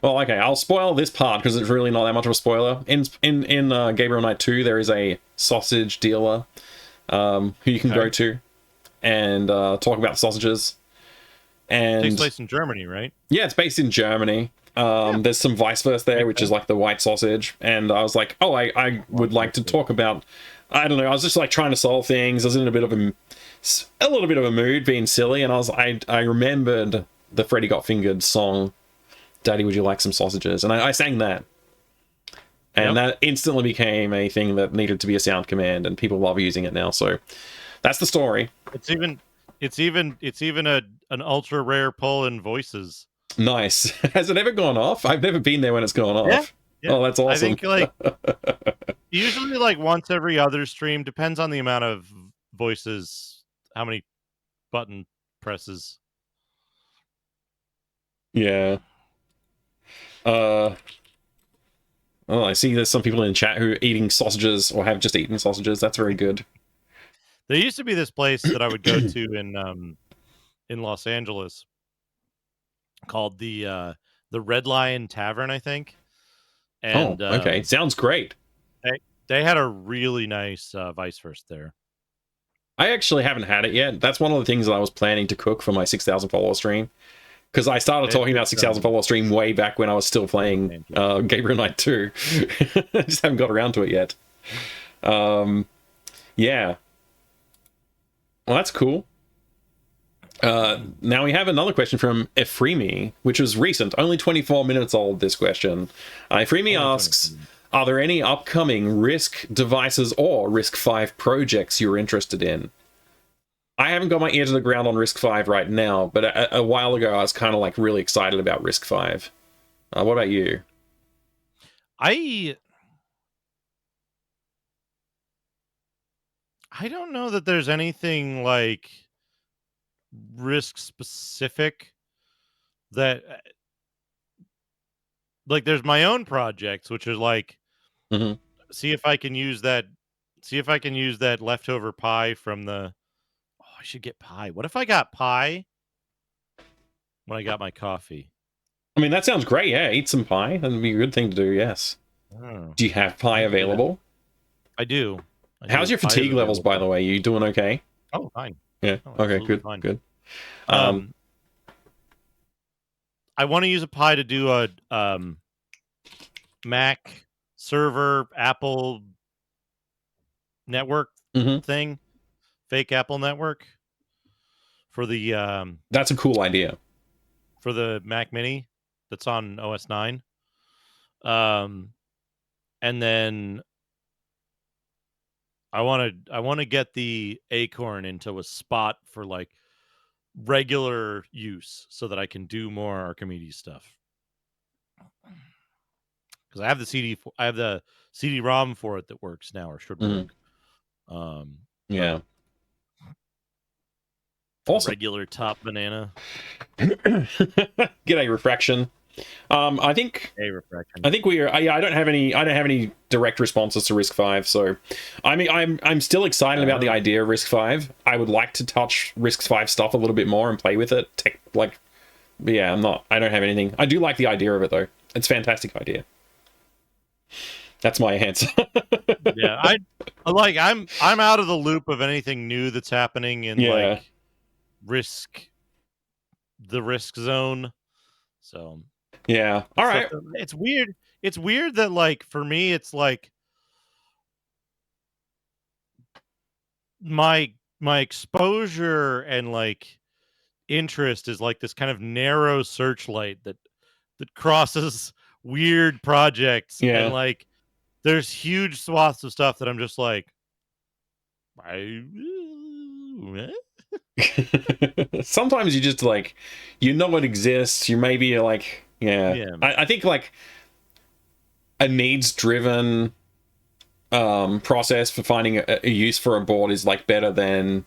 Well, okay, I'll spoil this part because it's really not that much of a spoiler. In Gabriel Knight 2, there is a sausage dealer who you can go to and talk about sausages. And it takes place in Germany, right? Yeah, it's based in Germany. There's some Weisswurst there, which is like the white sausage. And I was like, oh, I would like to talk about, I don't know, I was just like trying to solve things. I was in a little bit of a mood, being silly. And I remembered the Freddy Got Fingered song, Daddy, would you like some sausages? And I sang that. And that instantly became a thing that needed to be a sound command, and people love using it now. So that's the story. It's even an ultra rare pull in voices. Nice. Has it ever gone off? I've never been there when it's gone off. Yeah. Oh, that's awesome. I think like usually like once every other stream, depends on the amount of voices, how many button presses. Yeah. Oh, I see there's some people in chat who are eating sausages or have just eaten sausages. That's very good. There used to be this place that I would go to in Los Angeles called the Red Lion Tavern, I think. And okay. Sounds great. They had a really nice Weisswurst there. I actually haven't had it yet. That's one of the things that I was planning to cook for my 6,000 follower stream. Because I started talking about 6,000 follower stream way back when I was still playing Gabriel Knight 2. I just haven't got around to it yet. Yeah. Well, that's cool. Now we have another question from Efremi, which was recent, only 24 minutes old, this question. Efremi asks, are there any upcoming Risk devices or RISC-V projects you're interested in? I haven't got my ear to the ground on RISC-V right now, but a while ago I was kind of like really excited about RISC-V. What about you? I don't know that there's anything like RISC specific that like there's my own projects, which are like see if I can use that leftover pie from the I should get pie. What if I got pie when I got my coffee? I mean, that sounds great. Yeah, eat some pie. That'd be a good thing to do, yes. Do you have pie available? I do. How's your fatigue levels, by the way? You doing okay? Oh, fine. Yeah. Okay, good. Fine. Good. I want to use a pie to do a Mac server Apple network thing, fake Apple network for the that's a cool idea for the Mac Mini. that's on OS 9. And then I want to get the Acorn into a spot for like regular use so that I can do more Archimedes stuff. Because I have the CD-ROM for it that works now or should work. Yeah. Awesome. Regular top banana. G'day, Refraction. I think we are. I don't have any direct responses to RISC-V, so I mean, I'm still excited about the idea of RISC-V. I would like to touch RISC-V stuff a little bit more and play with it. Yeah, I don't have anything. I do like the idea of it though. It's a fantastic idea. That's my answer. Yeah, I'm out of the loop of anything new that's happening in like the RISC zone. So yeah, all right. It's weird. It's weird that like for me, it's like my exposure and like interest is like this kind of narrow searchlight that crosses weird projects, and like there's huge swaths of stuff that I'm just like, sometimes you just like, you know it exists. You maybe like, I think like a needs driven process for finding a use for a board is like better than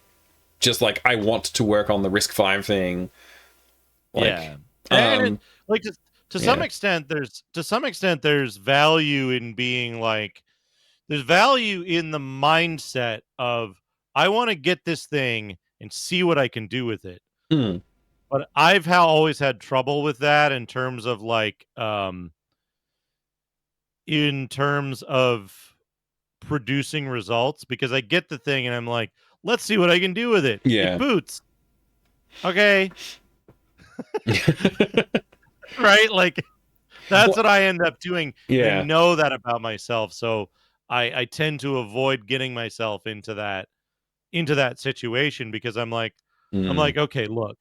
just like, I want to work on the RISC-V thing. Like, and like to some extent there's value in being like, there's value in the mindset of, I want to get this thing and see what I can do with it. But I've always had trouble with that in terms of like in terms of producing results, because I get the thing and I'm like, let's see what I can do with it. It boots. Okay. Right? Like that's what I end up doing. I know that about myself. So I tend to avoid getting myself into that situation, because I'm like, okay, look,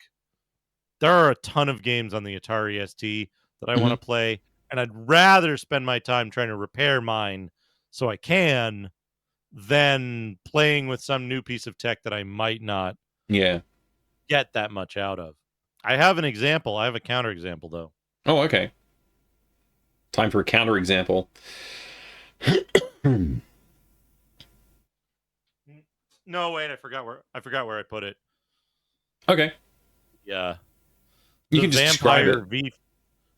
there are a ton of games on the Atari ST that I want to play, and I'd rather spend my time trying to repair mine so I can than playing with some new piece of tech that I might not get that much out of. I have an example. I have a counterexample though. Oh, okay. Time for a counterexample. No, wait, I forgot where I put it. Okay. Yeah. You can just describe it.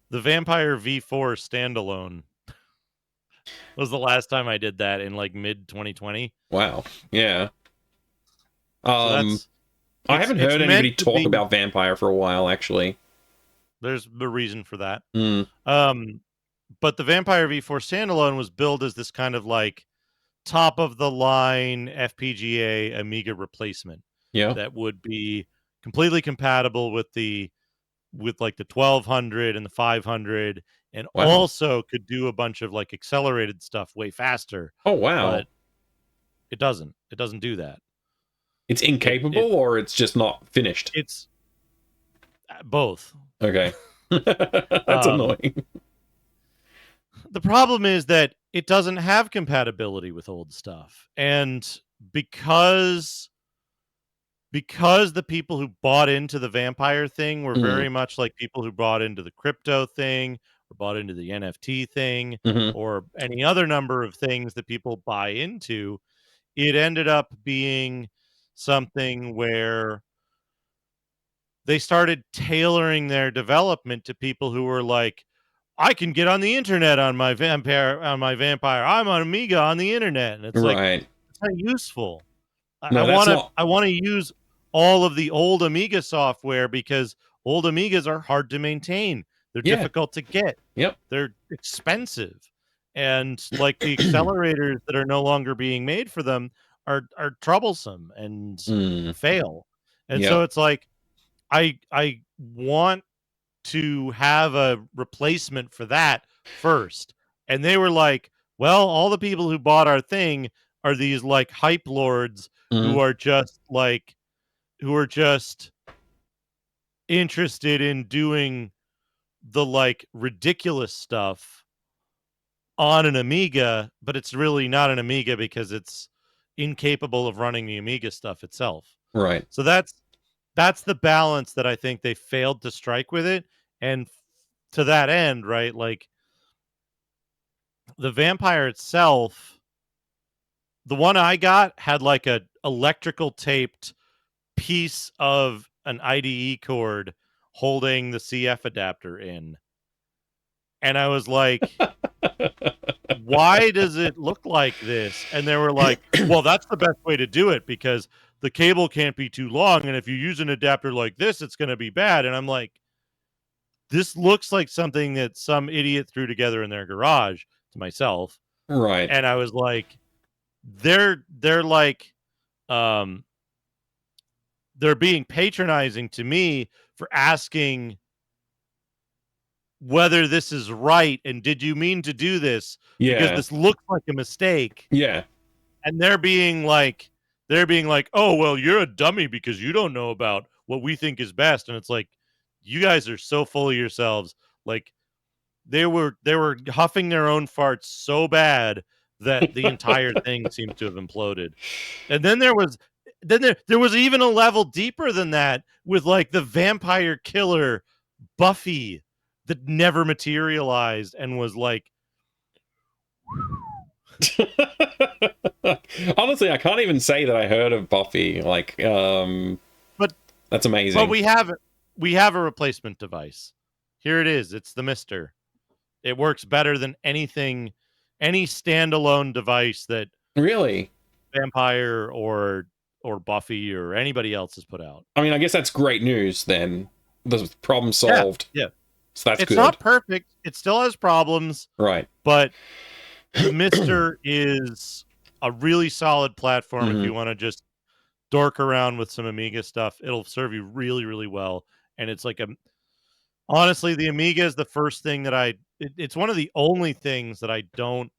The Vampire V4 standalone was the last time I did that in like mid 2020. Wow. Yeah. I haven't heard anybody talk about Vampire for a while, actually. There's a reason for that. But the Vampire V4 standalone was billed as this kind of like top of the line FPGA Amiga replacement. That would be completely compatible with like the 1200 and the 500, and also could do a bunch of like accelerated stuff way faster. Oh wow. But it doesn't do that. It's incapable, or it's just not finished? It's both. Okay. That's annoying. The problem is that it doesn't have compatibility with old stuff. And because the people who bought into the Vampire thing were very much like people who bought into the crypto thing, or bought into the NFT thing, or any other number of things that people buy into, it ended up being something where they started tailoring their development to people who were like, I can get on the internet on my Vampire. I'm on Amiga on the internet. And it's like, it's not useful. I want to use all of the old Amiga software, because old Amigas are hard to maintain. They're difficult to get. They're expensive. And like the accelerators that are no longer being made for them are troublesome and fail. And so it's like, I want to have a replacement for that first. And they were like, well, all the people who bought our thing are these like hype lords who are just interested in doing the like ridiculous stuff on an Amiga, but it's really not an Amiga because it's incapable of running the Amiga stuff itself. Right. So that's the balance that I think they failed to strike with it. And to that end, right, like the Vampire itself, the one I got had like a electrical taped piece of an IDE cord holding the CF adapter in. And I was like, why does it look like this? And they were like, well, that's the best way to do it because the cable can't be too long. And if you use an adapter like this, it's going to be bad. And I'm like, this looks like something that some idiot threw together in their garage to myself. Right. And I was like, they're like, they're being patronizing to me for asking whether this is right and did you mean to do this? Yeah. Because this looks like a mistake. Yeah. And they're being like, oh, well, you're a dummy because you don't know about what we think is best. And it's like, you guys are so full of yourselves. Like they were huffing their own farts so bad that the entire thing seemed to have imploded. And then there was even a level deeper than that with like the vampire killer Buffy that never materialized and was like, honestly, I can't even say that I heard of Buffy. Like, but that's amazing. But we have a replacement device. Here it is. It's the Mister. It works better than any standalone device that really Vampire or Buffy or anybody else has put out. I mean, I guess that's great news then. The problem solved. Yeah. So that's it's good. It's not perfect. It still has problems. Right. But the Mister is a really solid platform if you want to just dork around with some Amiga stuff. It'll serve you really, really well. And it's like honestly, the Amiga is the first thing that it's one of the only things that I don't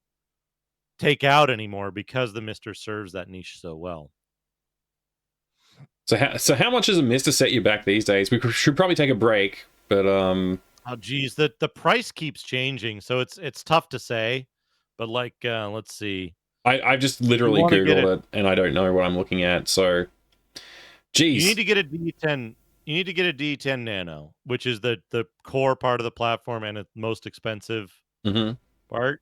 take out anymore because the Mister serves that niche so well. So how much does a Mister set you back these days? We should probably take a break, but oh geez, the price keeps changing, so it's tough to say. But like, let's see. I just literally Googled it, and I don't know what I'm looking at. So, geez, you need to get a D10. You need to get a D10 Nano, which is the core part of the platform and its most expensive part.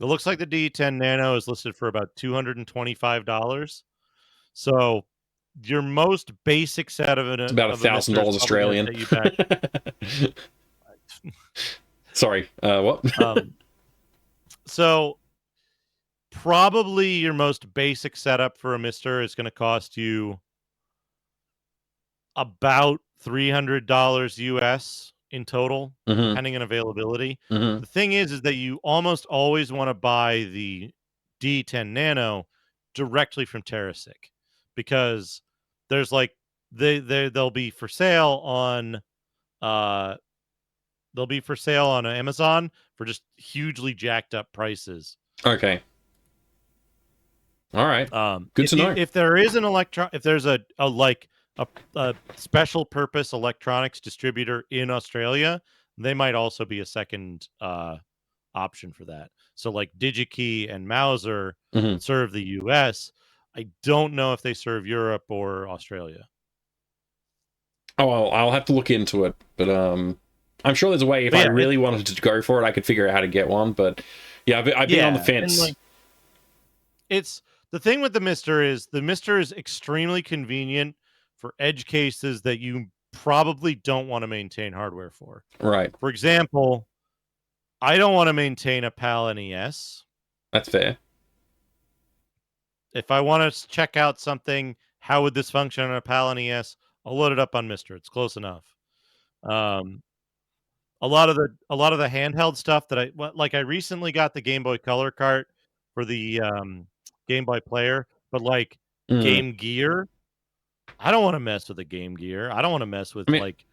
It looks like the D10 Nano is listed for about $225. So your most basic set of it, it's about $1,000 Australian. Sorry, what? So probably your most basic setup for a Mister is going to cost you about $300 US in total, depending on availability. The thing is that you almost always want to buy the D10 Nano directly from TerraSync because there's like they'll be for sale on Amazon for just hugely jacked up prices. Okay. All right. Good to know. If there is if there's a special purpose electronics distributor in Australia, they might also be a second option for that. So like DigiKey and Mouser serve the US. I don't know if they serve Europe or Australia. Oh, well, I'll have to look into it, but I'm sure there's a way if I really wanted to go for it, I could figure out how to get one. But yeah, I've been on the fence. Like, it's the thing with the Mister is extremely convenient for edge cases that you probably don't want to maintain hardware for. Right. For example, I don't want to maintain a PAL NES. That's fair. If I want to check out something, how would this function on a PAL NES? I'll load it up on Mister. It's close enough. A lot of the handheld stuff that I recently got the Game Boy Color cart for the Game Boy Player, but like Game Gear, I don't want to mess with the Game Gear. I don't want to mess with like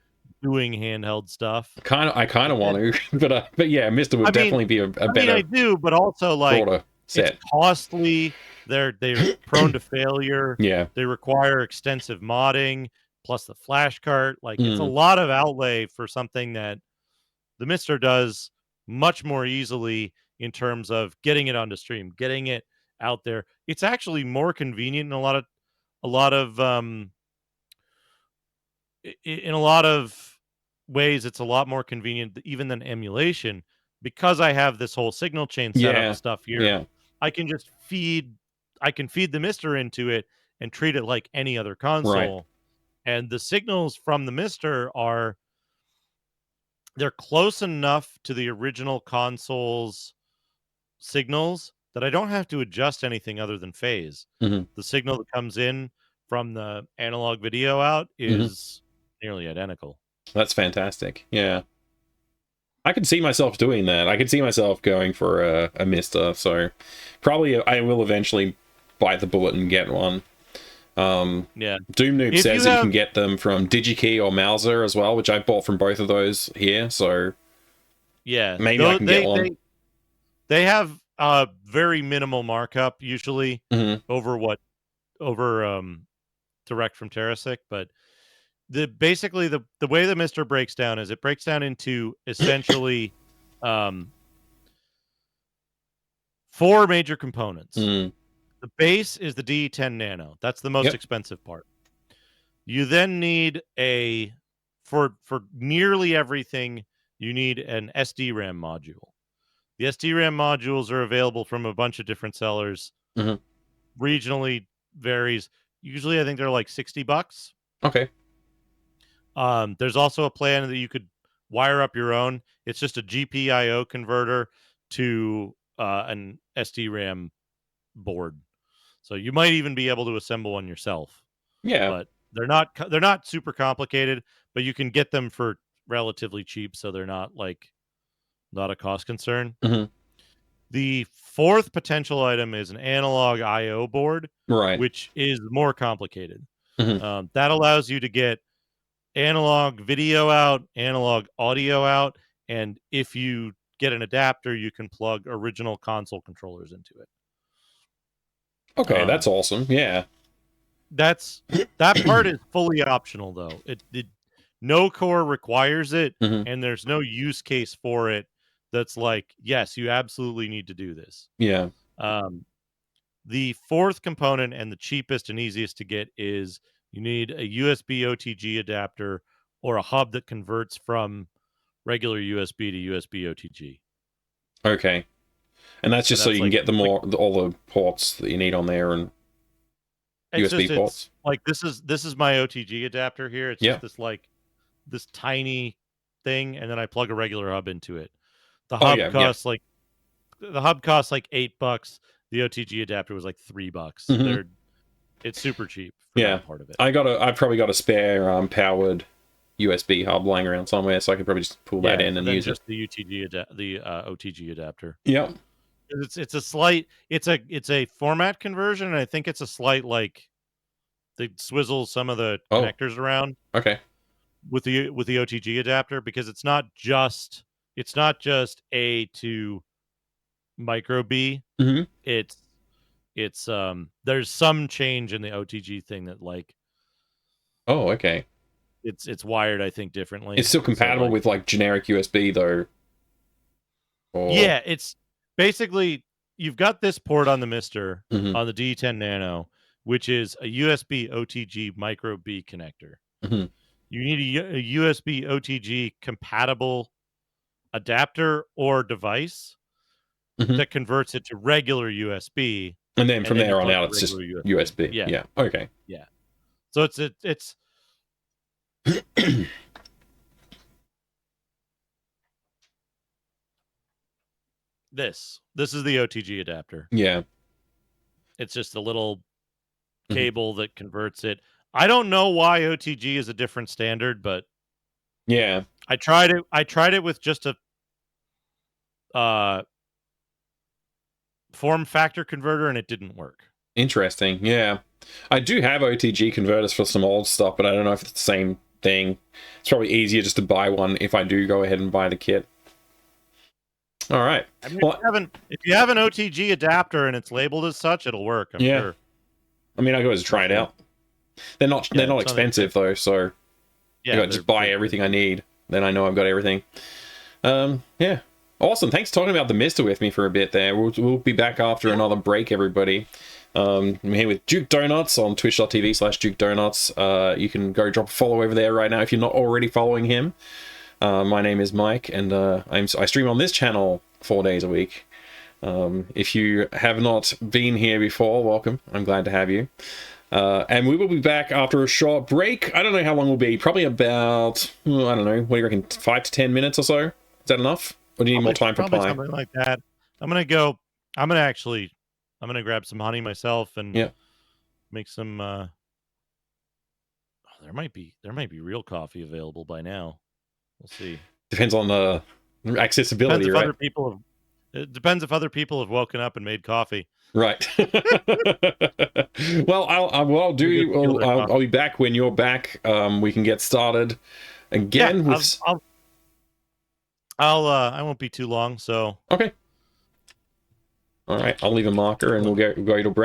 doing handheld stuff. I kind of want to, but yeah, Mister would definitely be a better. I do, but also like set. It's costly. They're prone to failure. Yeah, they require extensive modding plus the flash cart. Like it's a lot of outlay for something that the Mister does much more easily in terms of getting it onto stream, getting it out there. It's actually more convenient in a lot of in a lot of ways. It's a lot more convenient even than emulation, because I have this whole signal chain setup stuff here. Yeah. I can just feed the Mister into it and treat it like any other console. Right. And the signals from the Mister they're close enough to the original console's signals that I don't have to adjust anything other than phase. Mm-hmm. The signal that comes in from the analog video out is nearly identical. That's fantastic. Yeah. I could see myself doing that. I could see myself going for a Mister, so probably I will eventually bite the bullet and get one. Yeah. Doom Noob says you can get them from DigiKey or Mouser as well, which I bought from both of those here, so yeah, maybe I can get one. They have very minimal markup usually over direct from Terrasic, but basically the way the Mister breaks down is it breaks down into essentially 4 major components. The base is the D10 Nano. That's the most expensive part. You then need for nearly everything, you need an SD-RAM module. The SD-RAM modules are available from a bunch of different sellers. Regionally varies. Usually I think they're like $60. Okay. There's also a plan that you could wire up your own. It's just a GPIO converter to an SD-RAM board. So you might even be able to assemble one yourself. Yeah. But they're not super complicated, but you can get them for relatively cheap, so they're not a cost concern. The fourth potential item is an analog IO board, right, which is more complicated. That allows you to get analog video out, analog audio out, and if you get an adapter, you can plug original console controllers into it. Okay, that's awesome. Yeah. That part is fully optional, though. It no core requires it, and there's no use case for it that's like, yes, you absolutely need to do this. Yeah. The fourth component and the cheapest and easiest to get is you need a USB OTG adapter or a hub that converts from regular USB to USB OTG. Okay. And that's just so you can get all the ports that you need on there and USB ports. Like this is my OTG adapter here. It's just this tiny thing, and then I plug a regular hub into it. The hub costs like $8. The OTG adapter was like $3. It's super cheap for that part of it. I've probably got a spare powered USB hub lying around somewhere, so I could probably just pull that in and use it. The OTG adapter. Yeah. It's a format conversion, and I think it's a slight they swizzle some of the connectors around. Okay. With the OTG adapter, because it's not just A to micro B. It's there's some change in the OTG thing that okay. It's wired, I think, differently. It's still compatible with generic USB though. Yeah, it's basically you've got this port on the Mister on the D10 Nano, which is a USB OTG micro B connector. You need a USB OTG compatible adapter or device that converts it to regular USB, and then from there on out, it's just USB. Yeah. Okay. Yeah. So it's this is the OTG adapter. Yeah. It's just a little cable that converts it. I don't know why OTG is a different standard, but yeah, I tried it with just a form factor converter, and it didn't work. Interesting. Yeah, I do have OTG converters for some old stuff, but I don't know if it's the same thing. It's probably easier just to buy one if I do go ahead and buy the kit. All right. I mean, if you have an OTG adapter and it's labeled as such, it'll work. I'm sure. I mean, I could always try it out. They're not expensive though, so I just buy everything I need. Then I know I've got everything. Yeah. Awesome. Thanks for talking about the Mister with me for a bit there. We'll be back after another break, everybody. I'm here with Duke Donuts on twitch.tv/Duke Donuts. You can go drop a follow over there right now if you're not already following him. My name is Mike, and I stream on this channel 4 days a week. If you have not been here before, welcome. I'm glad to have you. And we will be back after a short break. I don't know how long we'll be. Probably about, I don't know, what do you reckon, 5 to 10 minutes or so? Is that enough? Or do you need more time for pie? Something like that. I'm gonna grab some honey myself and make some. There might be real coffee available by now. We'll see. Depends on the accessibility, right? It depends if other people have woken up and made coffee. Right. Well, I'll be back when you're back. We can get started again. I won't be too long. So okay. All right. I'll leave a marker and we'll go to break.